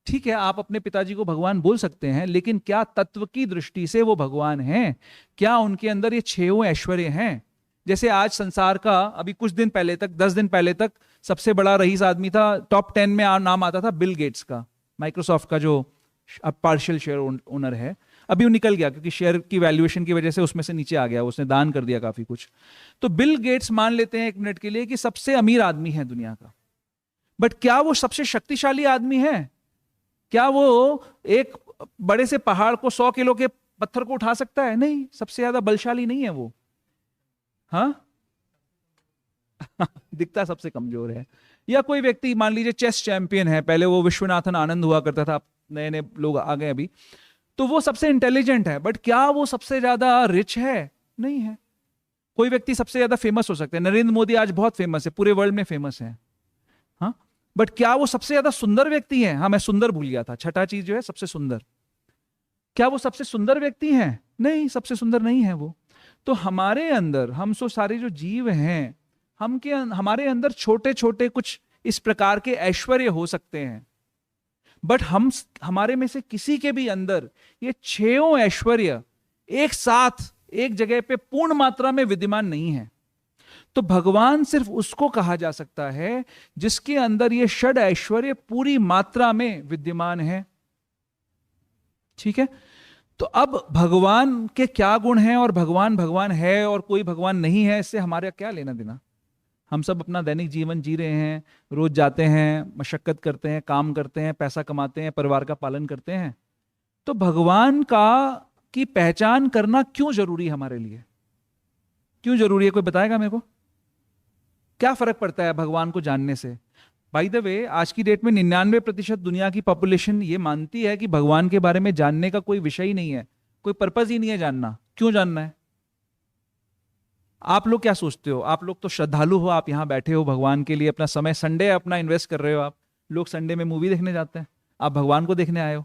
[SPEAKER 1] ठीक है, आप अपने पिताजी को भगवान बोल सकते हैं, लेकिन क्या तत्व की दृष्टि से वो भगवान हैं? क्या उनके अंदर ये 6 ऐश्वर्य हैं? जैसे आज संसार का, अभी कुछ दिन पहले तक, 10 दिन पहले तक सबसे बड़ा रईस आदमी था, टॉप 10 में नाम आता था बिल गेट्स का, माइक्रोसॉफ्ट का जो अब पार्शियल शेयर ओनर है। अभी वो निकल गया क्योंकि शेयर की वैल्यूएशन की वजह से उसमें से नीचे आ गया, उसने दान कर दिया काफी कुछ। तो बिल गेट्स मान लेते हैं एक मिनट के लिए कि सबसे अमीर आदमी है दुनिया का, बट क्या वो सबसे शक्तिशाली आदमी है? क्या वो एक बड़े से पहाड़ को, 100 किलो के पत्थर को उठा सकता है? नहीं, सबसे ज्यादा बलशाली नहीं है वो, हाँ दिखता सबसे कमजोर है। या कोई व्यक्ति मान लीजिए चेस चैंपियन है, पहले वो विश्वनाथन आनंद हुआ करता था, नए नए लोग आ गए अभी, तो वो सबसे इंटेलिजेंट है, बट क्या वो सबसे ज्यादा रिच है? नहीं है। कोई व्यक्ति सबसे ज्यादा फेमस हो सकते हैं, नरेंद्र मोदी आज बहुत फेमस है, पूरे वर्ल्ड में फेमस है, हाँ, बट क्या वो सबसे ज्यादा सुंदर व्यक्ति है? हाँ, मैं सुंदर भूल गया था, छठा चीज जो है सबसे सुंदर, क्या वो सबसे सुंदर व्यक्ति हैं? नहीं, सबसे सुंदर नहीं है वो। तो हमारे अंदर, हम सो सारे जो जीव हैं, हमारे अंदर छोटे छोटे कुछ इस प्रकार के ऐश्वर्य हो सकते हैं, बट हमारे में से किसी के भी अंदर ये छहों ऐश्वर्य एक साथ एक जगह पे पूर्ण मात्रा में विद्यमान नहीं है। तो भगवान सिर्फ उसको कहा जा सकता है जिसके अंदर ये षड ऐश्वर्य पूरी मात्रा में विद्यमान है। ठीक है, तो अब भगवान के क्या गुण हैं और भगवान भगवान है और कोई भगवान नहीं है, इससे हमारे क्या लेना देना? हम सब अपना दैनिक जीवन जी रहे हैं, रोज जाते हैं, मशक्कत करते हैं, काम करते हैं, पैसा कमाते हैं, परिवार का पालन करते हैं। तो भगवान की पहचान करना क्यों जरूरी है हमारे लिए? क्यों जरूरी है? कोई बताएगा मेरे को? क्या फर्क पड़ता है भगवान को जानने से? बाय द वे, आज की डेट में 99% दुनिया की पॉपुलेशन ये मानती है कि भगवान के बारे में जानने का कोई विषय ही नहीं है, कोई पर्पस ही नहीं है जानना। क्यों जानना है? आप लोग क्या सोचते हो? आप लोग तो श्रद्धालु हो, आप यहां बैठे हो भगवान के लिए, अपना समय संडे अपना इन्वेस्ट कर रहे हो। आप लोग संडे में मूवी देखने जाते हैं, आप भगवान को देखने आए हो,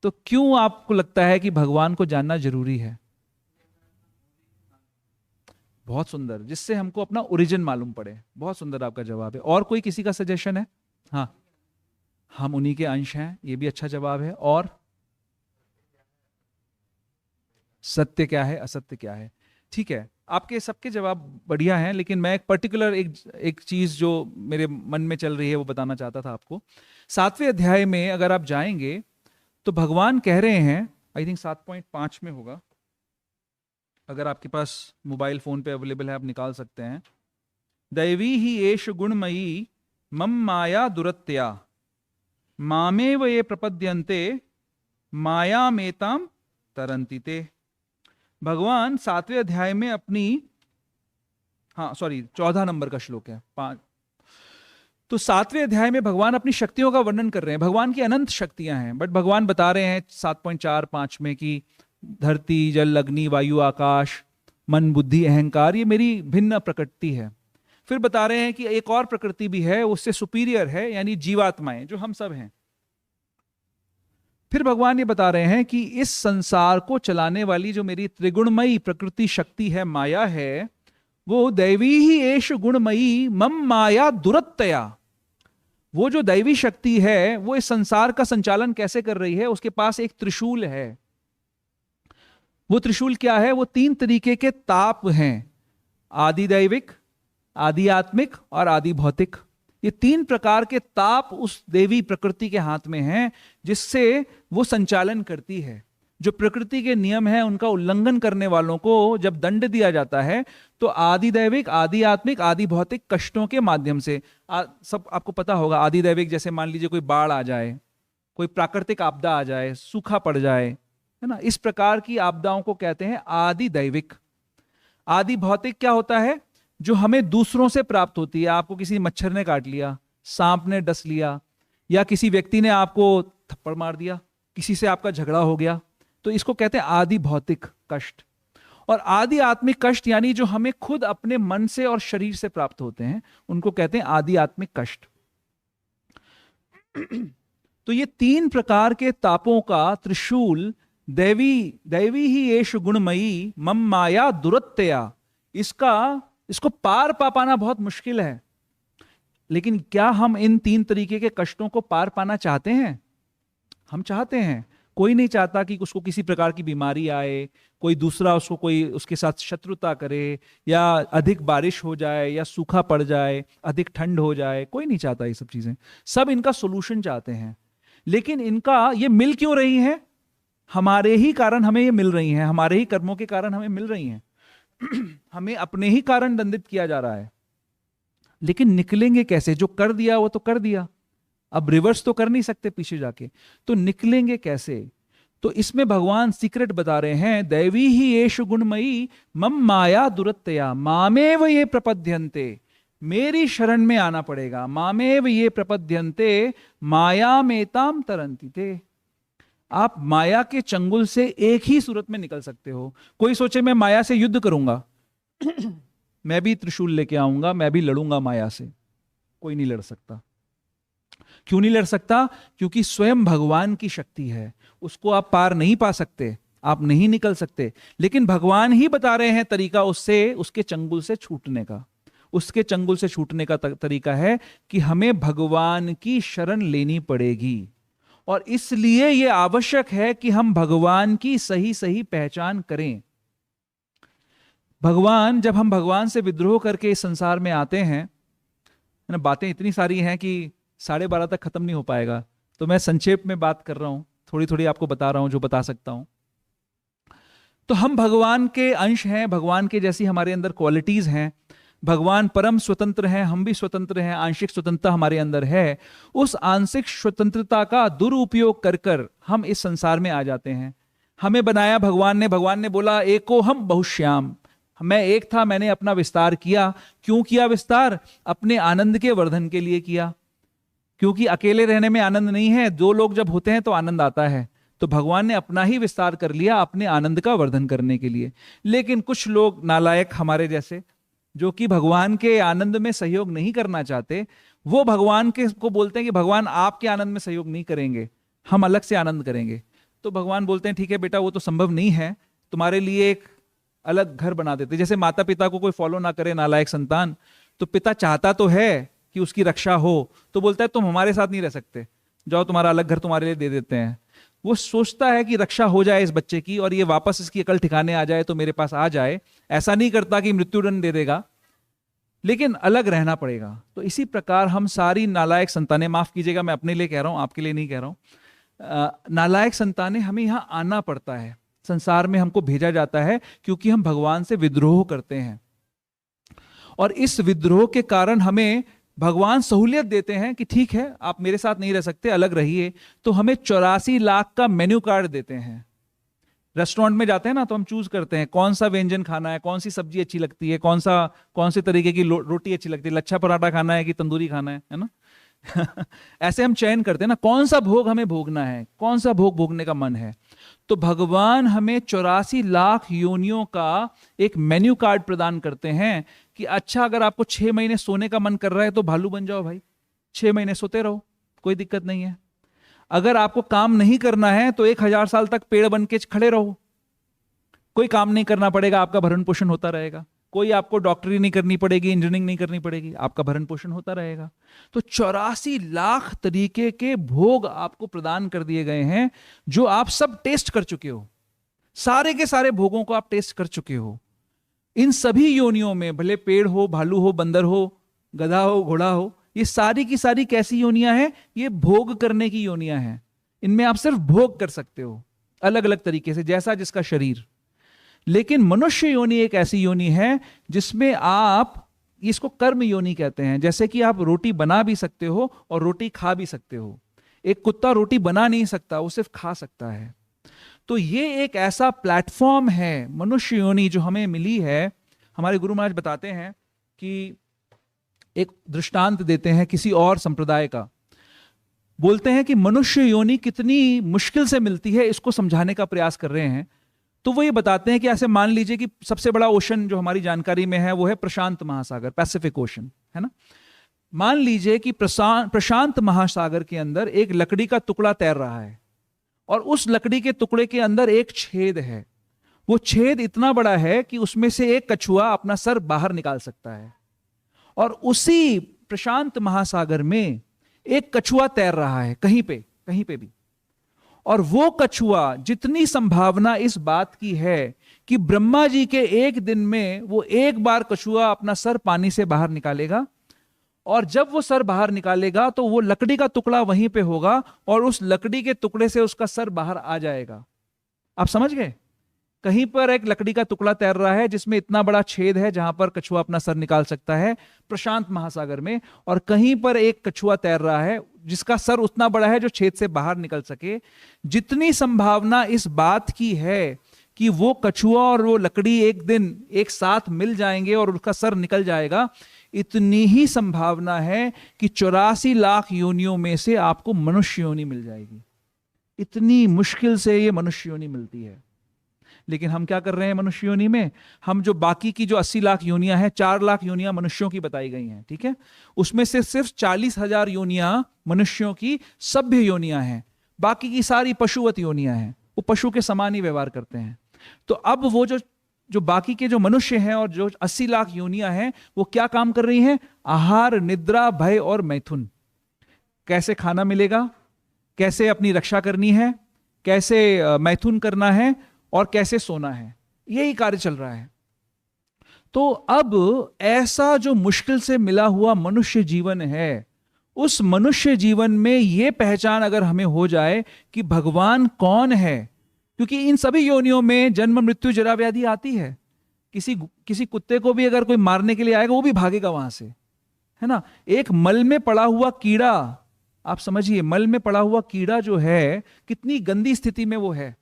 [SPEAKER 1] तो क्यों आपको लगता है कि भगवान को जानना जरूरी है? बहुत सुंदर, जिससे हमको अपना ओरिजिन मालूम पड़े। बहुत सुंदर आपका जवाब है। और कोई किसी का सजेशन है? हाँ, हम उन्हीं के अंश हैं, ये भी अच्छा जवाब है। और सत्य क्या है, असत्य क्या है? ठीक है, आपके सबके जवाब बढ़िया हैं, लेकिन मैं एक पर्टिकुलर एक चीज जो मेरे मन में चल रही है वो बताना चाहता था आपको। 7वें अध्याय में अगर आप जाएंगे तो भगवान कह रहे हैं, आई थिंक 7.5 में होगा, अगर आपके पास मोबाइल फोन पे अवेलेबल है आप निकाल सकते हैं। दैवी ही एष गुणमयी मम माया दुरत्या मामेव ये प्रपद्यन्ते मायामेताम तरन्ति ते। भगवान 7वें अध्याय में अपनी, हाँ सॉरी 14 नंबर का श्लोक है 5। तो 7वें अध्याय में भगवान अपनी शक्तियों का वर्णन कर रहे हैं। भगवान की अनंत शक्तियां हैं, बट भगवान बता रहे हैं 7.4-5 में कि धरती, जल, अग्नि, वायु, आकाश, मन, बुद्धि, अहंकार, ये मेरी भिन्न प्रकृति है। फिर बता रहे हैं कि एक और प्रकृति भी है, उससे सुपीरियर है, यानी जीवात्माएं, जो हम सब हैं। फिर भगवान ये बता रहे हैं कि इस संसार को चलाने वाली जो मेरी त्रिगुणमयी प्रकृति शक्ति है, माया है, वो दैवी ही एष गुणमयी मम माया दुरत्तया। वो जो दैवी शक्ति है वो इस संसार का संचालन कैसे कर रही है? उसके पास एक त्रिशूल है। वो त्रिशूल क्या है? वो 3 तरीके के ताप हैं, आदि दैविक, आदि आत्मिक और आदि भौतिक। ये 3 प्रकार के ताप उस देवी प्रकृति के हाथ में हैं, जिससे वो संचालन करती है। जो प्रकृति के नियम हैं उनका उल्लंघन करने वालों को जब दंड दिया जाता है तो आदि दैविक, आदि आत्मिक, आदि भौतिक कष्टों के माध्यम से, सब आपको पता होगा। आदि दैविक जैसे मान लीजिए कोई बाढ़ आ जाए, कोई प्राकृतिक आपदा आ जाए, सूखा पड़ जाए, है ना, इस प्रकार की आपदाओं को कहते हैं आदि दैविक। आदि भौतिक क्या होता है? जो हमें दूसरों से प्राप्त होती है। आपको किसी मच्छर ने काट लिया, सांप ने डस लिया, या किसी व्यक्ति ने आपको थप्पड़ मार दिया, किसी से आपका झगड़ा हो गया, तो इसको कहते हैं आदि भौतिक कष्ट। और आदि आत्मिक कष्ट यानी जो हमें खुद अपने मन से और शरीर से प्राप्त होते हैं, उनको कहते हैं आदि आत्मिक कष्ट। तो ये 3 प्रकार के तापों का त्रिशूल दैवी ही एष गुणमयी मम माया दुरत्तया, इसको पार पा पाना बहुत मुश्किल है। लेकिन क्या हम इन 3 तरीके के कष्टों को पार पाना चाहते हैं? हम चाहते हैं। कोई नहीं चाहता कि उसको किसी प्रकार की बीमारी आए, कोई दूसरा उसके साथ शत्रुता करे, या अधिक बारिश हो जाए, या सूखा पड़ जाए, अधिक ठंड हो जाए। कोई नहीं चाहता ये सब चीजें। सब इनका सोल्यूशन चाहते हैं। लेकिन इनका ये मिल क्यों रही है? हमारे ही कारण हमें ये मिल रही हैं, हमारे ही कर्मों के कारण हमें मिल रही हैं। हमें अपने ही कारण दंडित किया जा रहा है। लेकिन निकलेंगे कैसे? जो कर दिया वो तो कर दिया, अब रिवर्स तो कर नहीं सकते पीछे जाके, तो निकलेंगे कैसे? तो इसमें भगवान सीक्रेट बता रहे हैं, दैवी ही एष गुणमयी मम माया दुरत्तया मामेव ये प्रपद्यन्ते मेरी शरण में आना पड़ेगा। मामेव ये प्रपद्यन्ते मायामेताम तरन्ति ते। आप माया के चंगुल से एक ही सूरत में निकल सकते हो। कोई सोचे मैं माया से युद्ध करूंगा, मैं भी त्रिशूल लेके आऊंगा, मैं भी लड़ूंगा माया से, कोई नहीं लड़ सकता। क्यों नहीं लड़ सकता? क्योंकि स्वयं भगवान की शक्ति है, उसको आप पार नहीं पा सकते, आप नहीं निकल सकते। लेकिन भगवान ही बता रहे हैं तरीका उससे, उसके चंगुल से छूटने का। उसके चंगुल से छूटने का तरीका है कि हमें भगवान की शरण लेनी पड़ेगी। और इसलिए यह आवश्यक है कि हम भगवान की सही सही पहचान करें। भगवान, जब हम भगवान से विद्रोह करके इस संसार में आते हैं ना, बातें इतनी सारी हैं कि 12:30 तक खत्म नहीं हो पाएगा, तो मैं संक्षेप में बात कर रहा हूं, थोड़ी थोड़ी आपको बता रहा हूं जो बता सकता हूं। तो हम भगवान के अंश हैं, भगवान के जैसी हमारे अंदर क्वालिटीज हैं, भगवान परम स्वतंत्र हैं, हम भी स्वतंत्र हैं, आंशिक स्वतंत्रता हमारे अंदर है। उस आंशिक स्वतंत्रता का दुरुपयोग कर कर हम इस संसार में आ जाते हैं। हमें बनाया भगवान ने बोला एको हम बहुश्याम, मैं एक था, मैंने अपना विस्तार किया। क्यों किया विस्तार? अपने आनंद के वर्धन के लिए किया, क्योंकि अकेले रहने में आनंद नहीं है, दो लोग जब होते हैं तो आनंद आता है। तो भगवान ने अपना ही विस्तार कर लिया अपने आनंद का वर्धन करने के लिए। लेकिन कुछ लोग नालायक हमारे जैसे, जो कि भगवान के आनंद में सहयोग नहीं करना चाहते, वो भगवान के को बोलते हैं कि भगवान आपके आनंद में सहयोग नहीं करेंगे, हम अलग से आनंद करेंगे। तो भगवान बोलते हैं ठीक है बेटा, वो तो संभव नहीं है, तुम्हारे लिए एक अलग घर बना देते। जैसे माता पिता को कोई फॉलो ना करे नालायक संतान, तो पिता चाहता तो है कि उसकी रक्षा हो, तो बोलता है तुम हमारे साथ नहीं रह सकते, जाओ तुम्हारा अलग घर तुम्हारे लिए दे देते हैं। वो सोचता है कि रक्षा हो जाए इस बच्चे की और ये वापस इसकी अकल ठिकाने आ जाए तो मेरे पास आ जाए। ऐसा नहीं करता कि मृत्युदंड दे देगा, लेकिन अलग रहना पड़ेगा। तो इसी प्रकार हम सारी नालायक संतानें, माफ कीजिएगा मैं अपने लिए कह रहा हूं, आपके लिए नहीं कह रहा हूं, नालायक संतानें, हमें यहां आना पड़ता है, संसार में हमको भेजा जाता है क्योंकि हम भगवान से विद्रोह करते हैं। और इस विद्रोह के कारण हमें भगवान सहूलियत देते हैं कि ठीक है आप मेरे साथ नहीं रह सकते, अलग रहिए। तो हमें 84 लाख का मेन्यू कार्ड देते हैं। रेस्टोरेंट में जाते हैं ना, तो हम चूज करते हैं कौन सा व्यंजन खाना है, कौन सी सब्जी अच्छी लगती है, कौन से तरीके की रोटी अच्छी लगती है, लच्छा पराठा खाना है कि तंदूरी खाना है ना। ऐसे हम चयन करते हैं ना, कौन सा भोग हमें भोगना है, कौन सा भोग भोगने का मन है। तो भगवान हमें 84 लाख योनियों का एक मेन्यू कार्ड प्रदान करते हैं कि अच्छा अगर आपको 6 महीने सोने का मन कर रहा है तो भालू बन जाओ भाई, 6 महीने सोते रहो, कोई दिक्कत नहीं है। अगर आपको काम नहीं करना है तो 1000 साल तक पेड़ बन के खड़े रहो, कोई काम नहीं करना पड़ेगा, आपका भरण पोषण होता रहेगा। कोई आपको डॉक्टरी नहीं करनी पड़ेगी, इंजीनियरिंग नहीं करनी पड़ेगी, आपका भरण पोषण होता रहेगा। तो 84 लाख तरीके के भोग आपको प्रदान कर दिए गए हैं, जो आप सब टेस्ट कर चुके हो। सारे के सारे भोगों को आप टेस्ट कर चुके हो। इन सभी योनियों में, भले पेड़ हो, भालू हो, बंदर हो, गधा हो, घोड़ा हो, ये सारी की सारी कैसी योनियां हैं? ये भोग करने की योनियां हैं। इनमें आप सिर्फ भोग कर सकते हो अलग अलग तरीके से, जैसा जिसका शरीर। लेकिन मनुष्य योनि एक ऐसी योनि है जिसमें आप, इसको कर्म योनि कहते हैं। जैसे कि आप रोटी बना भी सकते हो और रोटी खा भी सकते हो। एक कुत्ता रोटी बना नहीं सकता, वो सिर्फ खा सकता है। तो ये एक ऐसा प्लेटफॉर्म है मनुष्य योनि जो हमें मिली है। हमारे गुरु महाराज बताते हैं कि एक दृष्टांत देते हैं किसी और संप्रदाय का, बोलते हैं कि मनुष्य योनि कितनी मुश्किल से मिलती है, इसको समझाने का प्रयास कर रहे हैं। तो वो ये बताते हैं कि ऐसे मान लीजिए कि सबसे बड़ा ओशन जो हमारी जानकारी में है वो है प्रशांत महासागर, पैसिफिक ओशन, है ना। मान लीजिए कि प्रशांत महासागर के अंदर एक लकड़ी का टुकड़ा तैर रहा है और उस लकड़ी के टुकड़े के अंदर एक छेद है। वो छेद इतना बड़ा है कि उसमें से एक कछुआ अपना सर बाहर निकाल सकता है। और उसी प्रशांत महासागर में एक कछुआ तैर रहा है कहीं पे भी। और वो कछुआ, जितनी संभावना इस बात की है कि ब्रह्मा जी के एक दिन में वो एक बार कछुआ अपना सर पानी से बाहर निकालेगा, और जब वो सर बाहर निकालेगा तो वो लकड़ी का टुकड़ा वहीं पे होगा और उस लकड़ी के टुकड़े से उसका सर बाहर आ जाएगा। आप समझ गए? कहीं पर एक लकड़ी का टुकड़ा तैर रहा है जिसमें इतना बड़ा छेद है जहां पर कछुआ अपना सर निकाल सकता है, प्रशांत महासागर में। और कहीं पर एक कछुआ तैर रहा है जिसका सर उतना बड़ा है जो छेद से बाहर निकल सके। जितनी संभावना इस बात की है कि वो कछुआ और वो लकड़ी एक दिन एक साथ मिल जाएंगे और उसका सर निकल जाएगा, इतनी ही संभावना है कि 84 लाख योनियों में से आपको मनुष्य योनि मिल जाएगी। इतनी मुश्किल से ये मनुष्य योनि मिलती है। लेकिन हम क्या कर रहे हैं मनुष्य योनि में? हम जो बाकी की जो 80 लाख योनियां हैं, 4 लाख योनियां मनुष्यों की बताई गई हैं, ठीक है, उसमें से सिर्फ 40,000 योनियां मनुष्यों की सभ्य योनियां हैं, बाकी की सारी पशुवत योनियां हैं, वो पशु के समान ही व्यवहार करते हैं। तो अब वो जो बाकी के जो मनुष्य हैं और जो 80 लाख योनियां हैं, वो क्या काम कर रही हैं? आहार, निद्रा, भय और मैथुन। कैसे खाना मिलेगा, कैसे अपनी रक्षा करनी है, कैसे मैथुन करना है और कैसे सोना है, यही कार्य चल रहा है। तो अब ऐसा जो मुश्किल से मिला हुआ मनुष्य जीवन है, उस मनुष्य जीवन में यह पहचान अगर हमें हो जाए कि भगवान कौन है, क्योंकि इन सभी योनियों में जन्म, मृत्यु, जरा, व्याधि आती है। किसी कुत्ते को भी अगर कोई मारने के लिए आएगा, वो भी भागेगा वहां से, है ना। एक मल में पड़ा हुआ कीड़ा, आप समझिए, मल में पड़ा हुआ कीड़ा जो है कितनी गंदी स्थिति में वो है।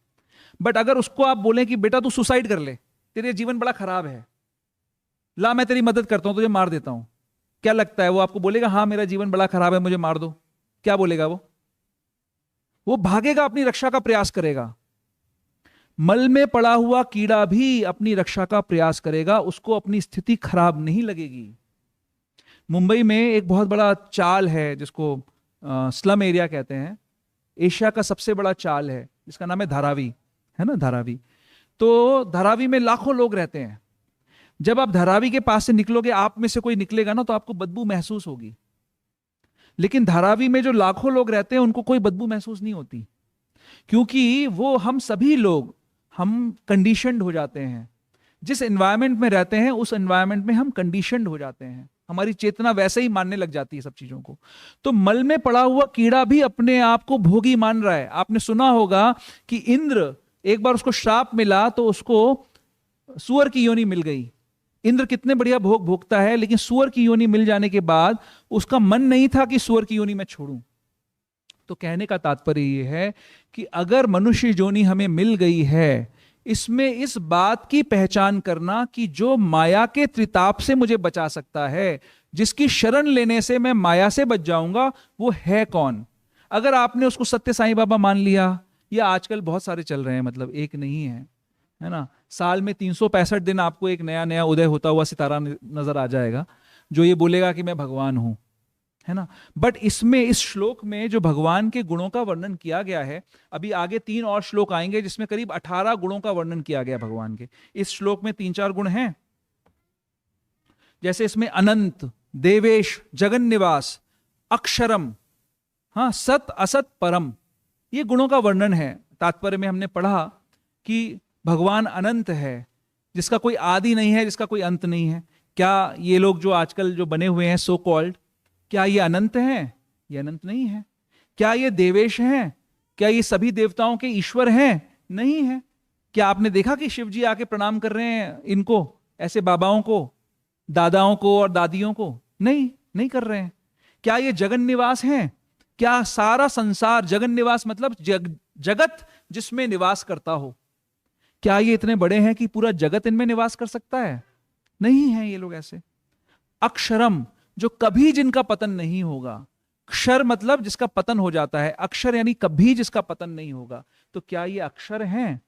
[SPEAKER 1] बट अगर उसको आप बोलें कि बेटा तू सुसाइड कर ले, तेरे जीवन बड़ा खराब है, ला मैं तेरी मदद करता हूं, तुझे मार देता हूं, क्या लगता है वो आपको बोलेगा हाँ मेरा जीवन बड़ा खराब है, मुझे मार दो? क्या बोलेगा वो भागेगा, अपनी रक्षा का प्रयास करेगा। मल में पड़ा हुआ कीड़ा भी अपनी रक्षा का प्रयास करेगा, उसको अपनी स्थिति खराब नहीं लगेगी। मुंबई में एक बहुत बड़ा चाल है जिसको स्लम एरिया कहते हैं, एशिया का सबसे बड़ा चाल है, जिसका नाम है धारावी, है ना, धारावी। तो धारावी में लाखों लोग रहते हैं। जब आप धारावी के पास से निकलोगे, आप में से कोई निकलेगा ना, तो आपको बदबू महसूस होगी। लेकिन धारावी में जो लाखों लोग रहते हैं, उनको कोई बदबू महसूस नहीं होती, क्योंकि वो हम सभी लोग हम कंडीशनड हो जाते हैं। जिस एनवायरनमेंट में रहते हैं, उस एनवायरनमेंट में हम कंडीशनड हो जाते हैं, हमारी चेतना वैसे ही मानने लग जाती है सब चीजों को। तो मल में पड़ा हुआ कीड़ा भी अपने आप को भोगी मान रहा है। आपने सुना होगा कि इंद्र, एक बार उसको श्राप मिला तो उसको सूअर की योनि मिल गई। इंद्र कितने बढ़िया भोग भोगता है, लेकिन सूअर की योनि मिल जाने के बाद उसका मन नहीं था कि सूअर की योनि मैं छोड़ूं। तो कहने का तात्पर्य यह है कि अगर मनुष्य योनि हमें मिल गई है, इसमें इस बात की पहचान करना कि जो माया के त्रिताप से मुझे बचा सकता है, जिसकी शरण लेने से मैं माया से बच जाऊंगा, वो है कौन। अगर आपने उसको सत्य साईं बाबा मान लिया, या आजकल बहुत सारे चल रहे हैं, मतलब एक नहीं है ना, साल में 365 दिन आपको एक नया नया उदय होता हुआ सितारा नजर आ जाएगा, जो ये बोलेगा कि मैं भगवान हूं, है ना। बट इसमें, इस श्लोक में जो भगवान के गुणों का वर्णन किया गया है, अभी आगे 3 और श्लोक आएंगे जिसमें करीब 18 गुणों का वर्णन किया गया भगवान के। इस श्लोक में 3-4 गुण हैं, जैसे इसमें अनंत, देवेश, जगन निवास, अक्षरम, हाँ, सत असत परम, ये गुणों का वर्णन है। तात्पर्य में हमने पढ़ा कि भगवान अनंत है, जिसका कोई आदि नहीं है, जिसका कोई अंत नहीं है। क्या ये लोग जो आजकल जो बने हुए हैं सो कॉल्ड, क्या ये अनंत हैं? ये अनंत नहीं है। क्या ये देवेश हैं? क्या ये सभी देवताओं के ईश्वर हैं? नहीं है। क्या आपने देखा कि शिव जी आके प्रणाम कर रहे हैं इनको, ऐसे बाबाओं को, दादाओं को और दादियों को? नहीं कर रहे हैं। क्या ये जगन निवास हैं? क्या सारा संसार, जगन निवास मतलब जगत जिसमें निवास करता हो, क्या ये इतने बड़े हैं कि पूरा जगत इनमें निवास कर सकता है? नहीं है ये लोग ऐसे। अक्षरम, जो कभी जिनका पतन नहीं होगा। क्षर मतलब जिसका पतन हो जाता है, अक्षर यानी कभी जिसका पतन नहीं होगा। तो क्या ये अक्षर हैं?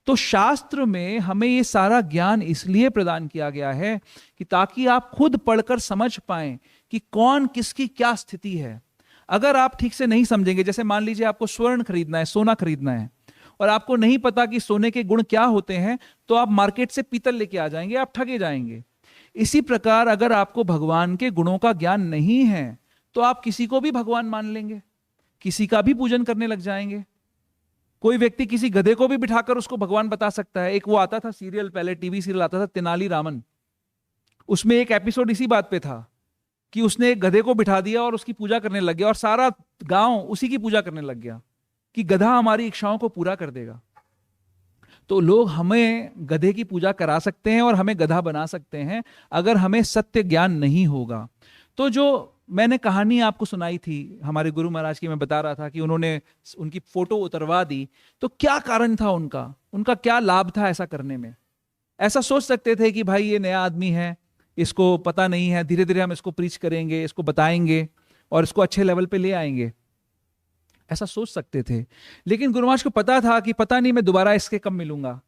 [SPEAKER 1] तो शास्त्र में हमें ये सारा ज्ञान इसलिए प्रदान किया गया है कि ताकि आप खुद पढ़कर समझ पाएं कि कौन किसकी क्या स्थिति है। अगर आप ठीक से नहीं समझेंगे, जैसे मान लीजिए आपको स्वर्ण खरीदना है, सोना खरीदना है, और आपको नहीं पता कि सोने के गुण क्या होते हैं, तो आप मार्केट से पीतल लेके आ जाएंगे, आप ठगे जाएंगे। इसी प्रकार अगर आपको भगवान के गुणों का ज्ञान नहीं है, तो आप किसी को भी भगवान मान लेंगे, किसी का भी पूजन करने लग जाएंगे। कोई व्यक्ति किसी गधे को भी बिठाकर उसको भगवान बता सकता है। एक वो आता था सीरियल, पहले टीवी सीरियल आता था तेनाली रामन, उसमें एक एपिसोड इसी बात पे था कि उसने एक गधे को बिठा दिया और उसकी पूजा करने लग गया, और सारा गांव उसी की पूजा करने लग गया कि गधा हमारी इच्छाओं को पूरा कर देगा। तो लोग हमें गधे की पूजा करा सकते हैं और हमें गधा बना सकते हैं, अगर हमें सत्य ज्ञान नहीं होगा। तो जो मैंने कहानी आपको सुनाई थी हमारे गुरु महाराज की, मैं बता रहा था कि उन्होंने उनकी फोटो उतरवा दी, तो क्या कारण था उनका क्या लाभ था ऐसा करने में? ऐसा सोच सकते थे कि भाई ये नया आदमी है, इसको पता नहीं है, धीरे धीरे हम इसको प्रीच करेंगे, इसको बताएंगे और इसको अच्छे लेवल पे ले आएंगे, ऐसा सोच सकते थे। लेकिन गुरु महाराज को पता था कि पता नहीं मैं दोबारा इसके कब मिलूंगा,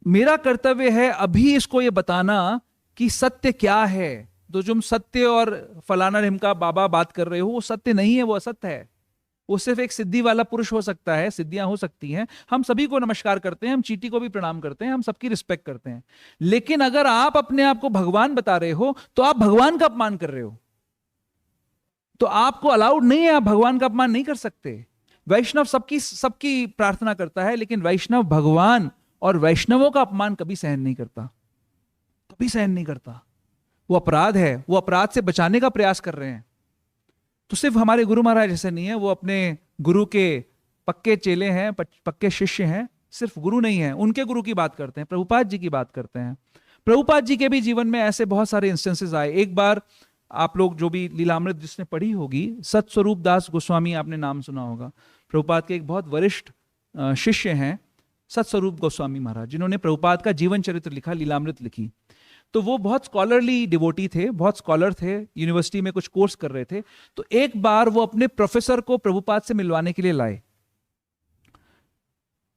[SPEAKER 1] मेरा कर्तव्य है अभी इसको ये बताना कि सत्य क्या है। तो जो सत्य और फलाना ढिमका बाबा बात कर रहे हो वो सत्य नहीं है, वो असत्य है। वो सिर्फ एक सिद्धि वाला पुरुष हो सकता है, सिद्धियां हो सकती हैं, हम सभी को नमस्कार करते हैं, हम चींटी को भी प्रणाम करते हैं, हम सबकी रिस्पेक्ट करते हैं। लेकिन अगर आप अपने आप को भगवान बता रहे हो तो आप भगवान का अपमान कर रहे हो, तो आपको अलाउड नहीं है, आप भगवान का अपमान नहीं कर सकते। वैष्णव सबकी प्रार्थना करता है, लेकिन वैष्णव भगवान और वैष्णवों का अपमान कभी सहन नहीं करता, कभी सहन नहीं करता। वो अपराध है, वो अपराध से बचाने का प्रयास कर रहे हैं। तो सिर्फ हमारे गुरु महाराज ऐसे नहीं है, वो अपने गुरु के पक्के चेले हैं, पक्के शिष्य हैं, सिर्फ गुरु नहीं है, उनके गुरु की बात करते हैं, प्रभुपाद जी की बात करते हैं। प्रभुपाद जी के भी जीवन में ऐसे बहुत सारे इंस्टेंसेस आए। एक बार आप लोग जो भी लीलामृत जिसने पढ़ी होगी, सतस्वरूप दास गोस्वामी आपने नाम सुना होगा, प्रभुपाद के एक बहुत वरिष्ठ शिष्य हैं सतस्वरूप गोस्वामी महाराज, जिन्होंने प्रभुपाद का जीवन चरित्र लिखा, लीलामृत लिखी। तो वो बहुत स्कॉलरली डिवोटी थे, बहुत स्कॉलर थे, यूनिवर्सिटी में कुछ कोर्स कर रहे थे। तो एक बार वो अपने प्रोफेसर को प्रभुपाद से मिलवाने के लिए लाए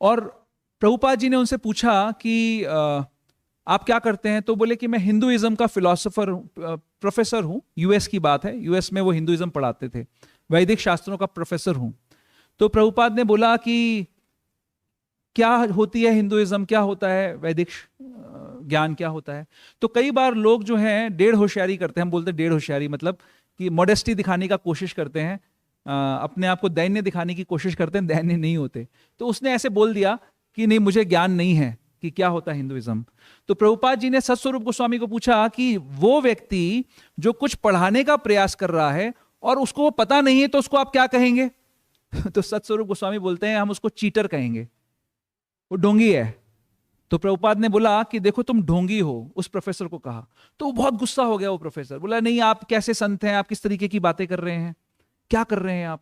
[SPEAKER 1] और प्रभुपाद जी ने उनसे पूछा कि आप क्या करते हैं? तो बोले कि मैं हिंदुइज्म का फिलोसोफर प्रोफेसर हूं। यूएस की बात है, यूएस में वो हिंदुइज्म पढ़ाते थे, वैदिक शास्त्रों का प्रोफेसर हूं। तो प्रभुपाद ने बोला कि क्या होती है हिंदुइज्म, क्या होता है वैदिक ज्ञान, क्या होता है? तो कई बार लोग जो हैं डेढ़ होशियारी करते हैं, हम बोलते हैं डेढ़ होशियारी, मतलब कि मॉडेस्टी दिखाने का कोशिश करते हैं, अपने आप को दैन्य दिखाने की कोशिश करते हैं, दैन्य नहीं होते। तो उसने ऐसे बोल दिया कि नहीं, मुझे ज्ञान नहीं है कि क्या होता है हिंदुइज्म। तो प्रभुपाद जी ने सतस्वरूप गोस्वामी को पूछा कि वो व्यक्ति जो कुछ पढ़ाने का प्रयास कर रहा है और उसको वो पता नहीं है, तो उसको आप क्या कहेंगे? तो सतस्वरूप गोस्वामी बोलते हैं हम उसको चीटर कहेंगे, वो ढोंगी है। तो प्रभुपाद ने बोला कि देखो तुम ढोंगी हो, उस प्रोफेसर को कहा। तो वो बहुत गुस्सा हो गया, वो प्रोफेसर बोला नहीं, आप कैसे संत हैं, आप किस तरीके की बातें कर रहे हैं, क्या कर रहे हैं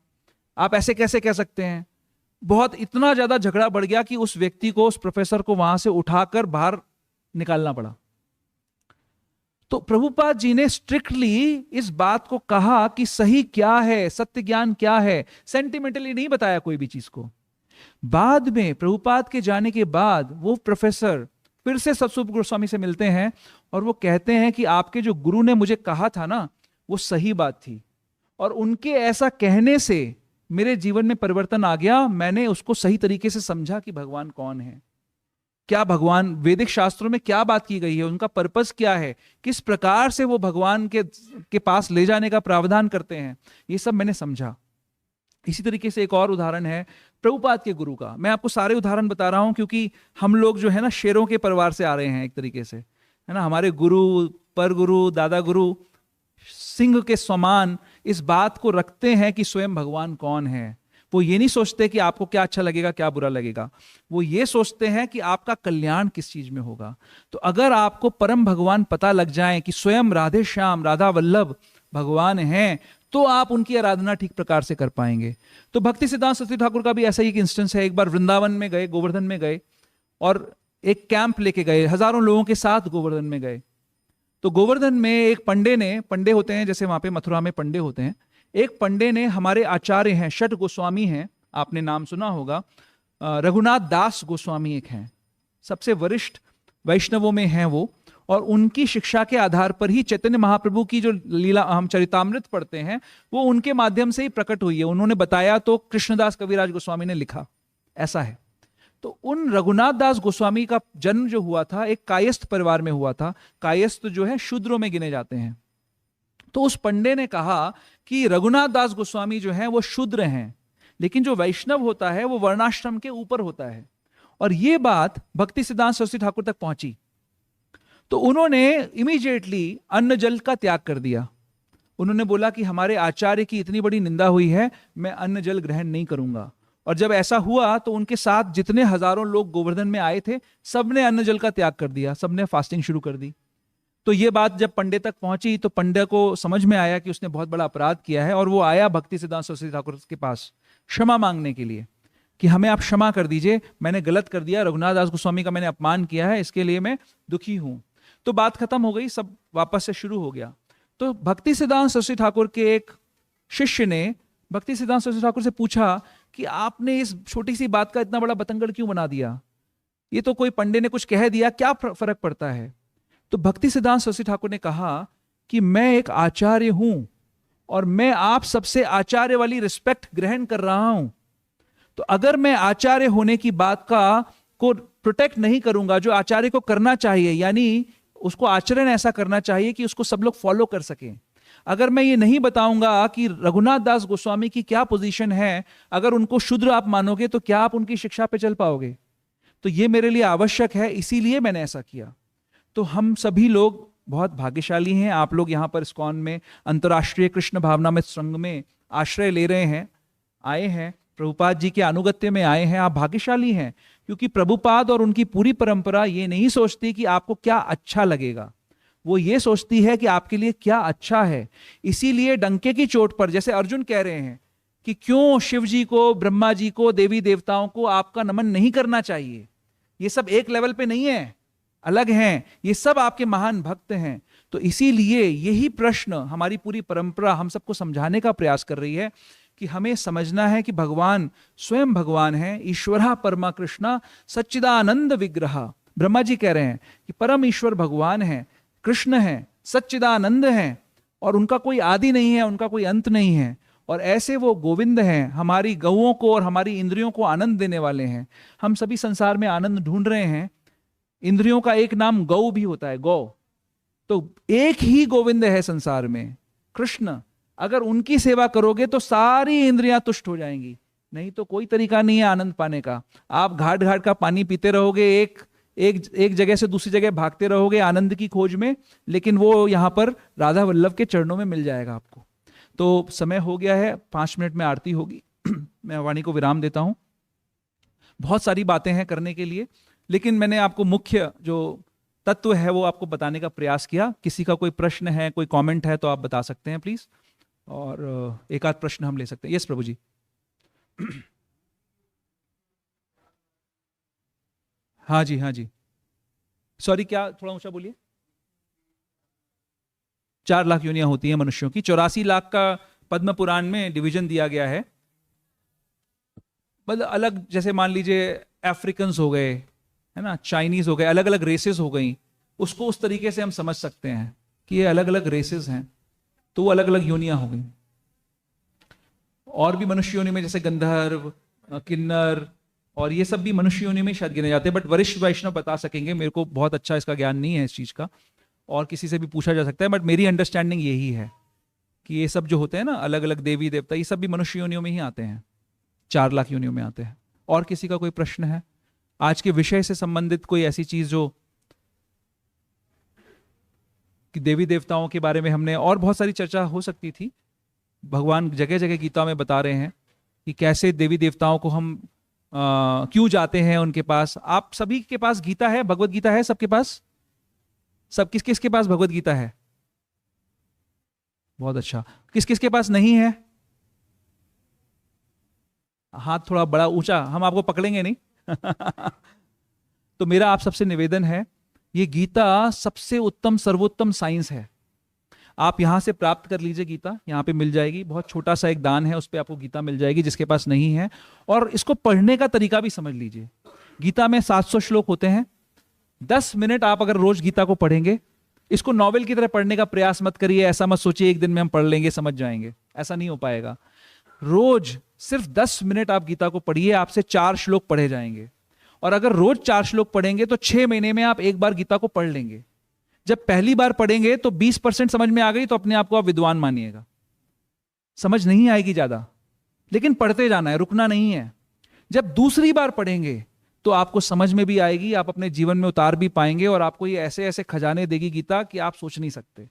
[SPEAKER 1] आप ऐसे कैसे कह सकते हैं? बहुत इतना ज्यादा झगड़ा बढ़ गया कि उस व्यक्ति को, उस प्रोफेसर को वहां से उठाकर बाहर निकालना पड़ा। तो प्रभुपाद जी ने स्ट्रिक्टली इस बात को कहा कि सही क्या है, सत्य ज्ञान क्या है, सेंटिमेंटली नहीं बताया कोई भी चीज को। बाद में प्रभुपाद के जाने के बाद वो प्रोफेसर फिर से सतस्वरूप गोस्वामी से मिलते हैं और वो कहते हैं कि आपके जो गुरु ने मुझे कहा था ना, वो सही बात थी, और उनके ऐसा कहने से मेरे जीवन में परिवर्तन आ गया। मैंने उसको सही तरीके से समझा कि भगवान कौन है, क्या भगवान, वैदिक शास्त्रों में क्या बात की गई है, उनका पर्पस क्या है, किस प्रकार से वो भगवान के पास ले जाने का प्रावधान करते हैं, ये सब मैंने समझा। इसी तरीके से एक और उदाहरण है प्रभुपाद के गुरु का। मैं आपको सारे उदाहरण बता रहा हूं क्योंकि हम लोग जो है ना शेरों के परिवार से आ रहे हैं एक तरीके से, है ना। हमारे गुरु, पर गुरु, दादा गुरु सिंह के समान इस बात को रखते हैं कि स्वयं भगवान कौन है। वो ये नहीं सोचते कि आपको क्या अच्छा लगेगा, क्या बुरा लगेगा, वो ये सोचते हैं कि आपका कल्याण किस चीज में होगा। तो अगर आपको परम भगवान पता लग जाए कि स्वयं राधे श्याम, राधा वल्लभ भगवान हैं, तो आप उनकी आराधना ठीक प्रकार से कर पाएंगे। तो भक्ति सिद्धांत सरस्वती ठाकुर का भी ऐसा ही एक इंस्टेंस है। एक बार वृंदावन में गए, गोवर्धन में गए और एक कैंप लेके गए, हजारों लोगों के साथ गोवर्धन में गए। तो गोवर्धन में एक पंडे होते हैं, जैसे वहां पे मथुरा में पंडे होते हैं। एक पंडे ने, हमारे आचार्य हैं, षट गोस्वामी हैं, आपने नाम सुना होगा, रघुनाथ दास गोस्वामी एक हैं, सबसे वरिष्ठ वैष्णवों में हैं वो, और उनकी शिक्षा के आधार पर ही चैतन्य महाप्रभु की जो लीला हम चरितामृत पढ़ते हैं वो उनके माध्यम से ही प्रकट हुई है। उन्होंने बताया तो कृष्णदास कविराज गोस्वामी ने लिखा, ऐसा है। तो उन रघुनाथ दास गोस्वामी का जन्म जो हुआ था एक कायस्थ परिवार में हुआ था। कायस्थ जो है शूद्रों में गिने जाते हैं। तो उस पंडे ने कहा कि रघुनाथ दास गोस्वामी जो है वो शूद्र हैं, लेकिन जो वैष्णव होता है वो वर्णाश्रम के ऊपर होता है। और ये बात भक्ति सिद्धांत सरस्वती ठाकुर तक पहुंची। तो उन्होंने इमीडिएटली अन्न जल का त्याग कर दिया। उन्होंने बोला कि हमारे आचार्य की इतनी बड़ी निंदा हुई है, मैं अन्न जल ग्रहण नहीं करूंगा। और जब ऐसा हुआ तो उनके साथ जितने हजारों लोग गोवर्धन में आए थे, सबने अन्न जल का त्याग कर दिया, सबने फास्टिंग शुरू कर दी। तो ये बात जब पंडे तक पहुंची तो पंडे को समझ में आया कि उसने बहुत बड़ा अपराध किया है, और वो आया भक्ति सिद्धांत सरस्वती ठाकुर के पास क्षमा मांगने के लिए कि हमें आप क्षमा कर दीजिए, मैंने गलत कर दिया, रघुनाथ दास गोस्वामी का मैंने अपमान किया है, इसके लिए मैं दुखी हूं। तो बात खत्म हो गई, सब वापस से शुरू हो गया। तो भक्ति सिद्धांत सरस्वती ठाकुर के एक शिष्य ने भक्ति सिद्धांत सरस्वती ठाकुर से पूछा कि आपने इस छोटी सी बात का इतना बड़ा बतंगड़ क्यों बना दिया, ये तो कोई पंडित ने कुछ कह दिया, क्या फर्क पड़ता है। तो भक्ति सिद्धांत सरस्वती ठाकुर ने कहा कि मैं एक आचार्य हूं और मैं आप सबसे आचार्य वाली रिस्पेक्ट ग्रहण कर रहा हूं, तो अगर मैं आचार्य होने की बात को प्रोटेक्ट नहीं करूंगा, जो आचार्य को करना चाहिए, यानी उसको आचरण ऐसा करना चाहिए कि उसको सब लोग फॉलो कर सकें, अगर मैं ये नहीं बताऊंगा कि रघुनाथ दास गोस्वामी की क्या पोजीशन है, अगर उनको शूद्र आप मानोगे तो क्या आप उनकी शिक्षा पे चल पाओगे। तो ये मेरे लिए आवश्यक है, इसीलिए मैंने ऐसा किया। तो हम सभी लोग बहुत भाग्यशाली हैं, आप लोग यहाँ पर इस्कॉन में अंतर्राष्ट्रीय कृष्ण भावनामृत संघ में आश्रय ले रहे हैं, आए हैं, प्रभुपाद जी के अनुगत्य में आए हैं। आप भाग्यशाली हैं, क्योंकि प्रभुपाद और उनकी पूरी परंपरा ये नहीं सोचती कि आपको क्या अच्छा लगेगा, वो ये सोचती है कि आपके लिए क्या अच्छा है। इसीलिए डंके की चोट पर, जैसे अर्जुन कह रहे हैं कि क्यों शिव जी को, ब्रह्मा जी को, देवी देवताओं को आपका नमन नहीं करना चाहिए, ये सब एक लेवल पे नहीं है, अलग हैं, ये सब आपके महान भक्त हैं। तो इसीलिए यही प्रश्न हमारी पूरी परंपरा हम सबको समझाने का प्रयास कर रही है कि हमें समझना है कि भगवान स्वयं भगवान है, ईश्वरा परमा कृष्णा सच्चिदानंद विग्रह। ब्रह्मा जी कह रहे हैं कि परम ईश्वर भगवान है, कृष्ण है, सच्चिदानंद है, और उनका कोई आदि नहीं है, उनका कोई अंत नहीं है। और ऐसे वो गोविंद हैं, हमारी गौओं को और हमारी इंद्रियों को आनंद देने वाले हैं। हम सभी संसार में आनंद ढूंढ रहे हैं, इंद्रियों का एक नाम गौ भी होता है, गौ। तो एक ही गोविंद है संसार में, कृष्ण। अगर उनकी सेवा करोगे तो सारी इंद्रियां तुष्ट हो जाएंगी, नहीं तो कोई तरीका नहीं है आनंद पाने का। आप घाट घाट का पानी पीते रहोगे, एक जगह से दूसरी जगह भागते रहोगे आनंद की खोज में, लेकिन वो यहां पर राधा वल्लभ के चरणों में मिल जाएगा आपको। तो समय हो गया है, 5 मिनट में आरती होगी। मैं वाणी को विराम देता हूं। बहुत सारी बातें हैं करने के लिए, लेकिन मैंने आपको मुख्य जो तत्व है वो आपको बताने का प्रयास किया। किसी का कोई प्रश्न है, कोई कमेंट है तो आप बता सकते हैं प्लीज, और एक आध प्रश्न हम ले सकते हैं। यस प्रभु जी। हाँ जी, हाँ जी, सॉरी, क्या, थोड़ा ऊंचा बोलिए। 4 लाख योनियां होती हैं मनुष्यों की, 84 लाख का पद्म पुराण में डिवीजन दिया गया है। मतलब अलग, जैसे मान लीजिए अफ्रीकन्स हो गए, है ना, चाइनीज हो गए, अलग अलग रेसेस हो गई, उसको उस तरीके से हम समझ सकते हैं कि ये अलग अलग रेसेस हैं, तो वो अलग अलग योनियां हो गई। और भी मनुष्य योनि में जैसे गंधर्व, किन्नर, और ये सब भी मनुष्य योनि में शायद गिने जाते हैं, बट वरिष्ठ वैष्णव बता सकेंगे, मेरे को बहुत अच्छा इसका ज्ञान नहीं है इस चीज का, और किसी से भी पूछा जा सकता है, बट मेरी अंडरस्टैंडिंग यही है कि ये सब जो होते हैं ना, अलग अलग देवी देवता, ये सब भी मनुष्य योनियों में ही आते हैं, 4 लाख योनियों में आते हैं। और किसी का कोई प्रश्न है आज के विषय से संबंधित, कोई ऐसी चीज जो कि देवी देवताओं के बारे में हमने, और बहुत सारी चर्चा हो सकती थी। भगवान जगह जगह गीता में बता रहे हैं कि कैसे देवी देवताओं को हम क्यों जाते हैं उनके पास। आप सभी के पास गीता है, भगवत गीता है सबके पास? सब किस किस के पास भगवत गीता है? बहुत अच्छा। किस किस के पास नहीं है? हाथ थोड़ा बड़ा ऊंचा, हम आपको पकड़ेंगे नहीं। तो मेरा आप सबसे निवेदन है, ये गीता सबसे उत्तम सर्वोत्तम साइंस है। आप यहां से प्राप्त कर लीजिए, गीता यहां पे मिल जाएगी, बहुत छोटा सा एक दान है, उस पर आपको गीता मिल जाएगी जिसके पास नहीं है। और इसको पढ़ने का तरीका भी समझ लीजिए। गीता में 700 श्लोक होते हैं। 10 मिनट आप अगर रोज गीता को पढ़ेंगे, इसको नॉवेल की तरह पढ़ने का प्रयास मत करिए, ऐसा मत सोचिए एक दिन में हम पढ़ लेंगे समझ जाएंगे, ऐसा नहीं हो पाएगा। रोज सिर्फ 10 मिनट आप गीता को पढ़िए, आपसे 4 श्लोक पढ़े जाएंगे। और अगर रोज 4 श्लोक पढ़ेंगे तो 6 महीने में आप एक बार गीता को पढ़ लेंगे। जब पहली बार पढ़ेंगे तो 20% समझ में आ गई तो अपने आप को आप विद्वान मानिएगा। समझ नहीं आएगी ज्यादा, लेकिन पढ़ते जाना है, रुकना नहीं है। जब दूसरी बार पढ़ेंगे तो आपको समझ में भी आएगी, आप अपने जीवन में उतार भी पाएंगे, और आपको ये ऐसे ऐसे खजाने देगी गीता कि आप सोच नहीं सकते।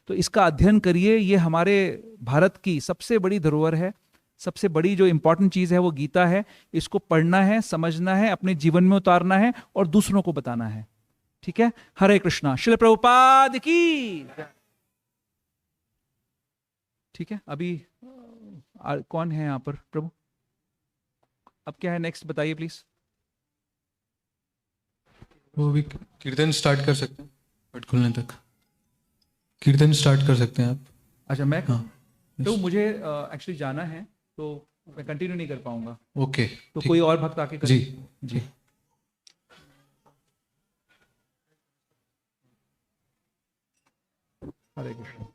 [SPEAKER 1] तो इसका अध्ययन करिए, ये हमारे भारत की सबसे बड़ी धरोहर है, सबसे बड़ी जो इंपॉर्टेंट चीज है वो गीता है। इसको पढ़ना है, समझना है, अपने जीवन में उतारना है और दूसरों को बताना है। ठीक है, हरे कृष्णा। श्रील प्रभुपाद की। ठीक है, अभी कौन है यहां पर? प्रभु, अब क्या है नेक्स्ट बताइए प्लीज।
[SPEAKER 2] वो भी कीर्तन स्टार्ट कर सकते हैं पट खुलने तक। कीर्तन स्टार्ट कर सकते हैं आप।
[SPEAKER 1] अच्छा मैं
[SPEAKER 2] हाँ।
[SPEAKER 1] तो मुझे एक्चुअली जाना है, तो मैं कंटिन्यू नहीं कर पाऊंगा,
[SPEAKER 2] ओके।
[SPEAKER 1] तो
[SPEAKER 2] ठीक।
[SPEAKER 1] कोई और भक्त आके करे।
[SPEAKER 2] जी।
[SPEAKER 1] जी। हरे कृष्ण।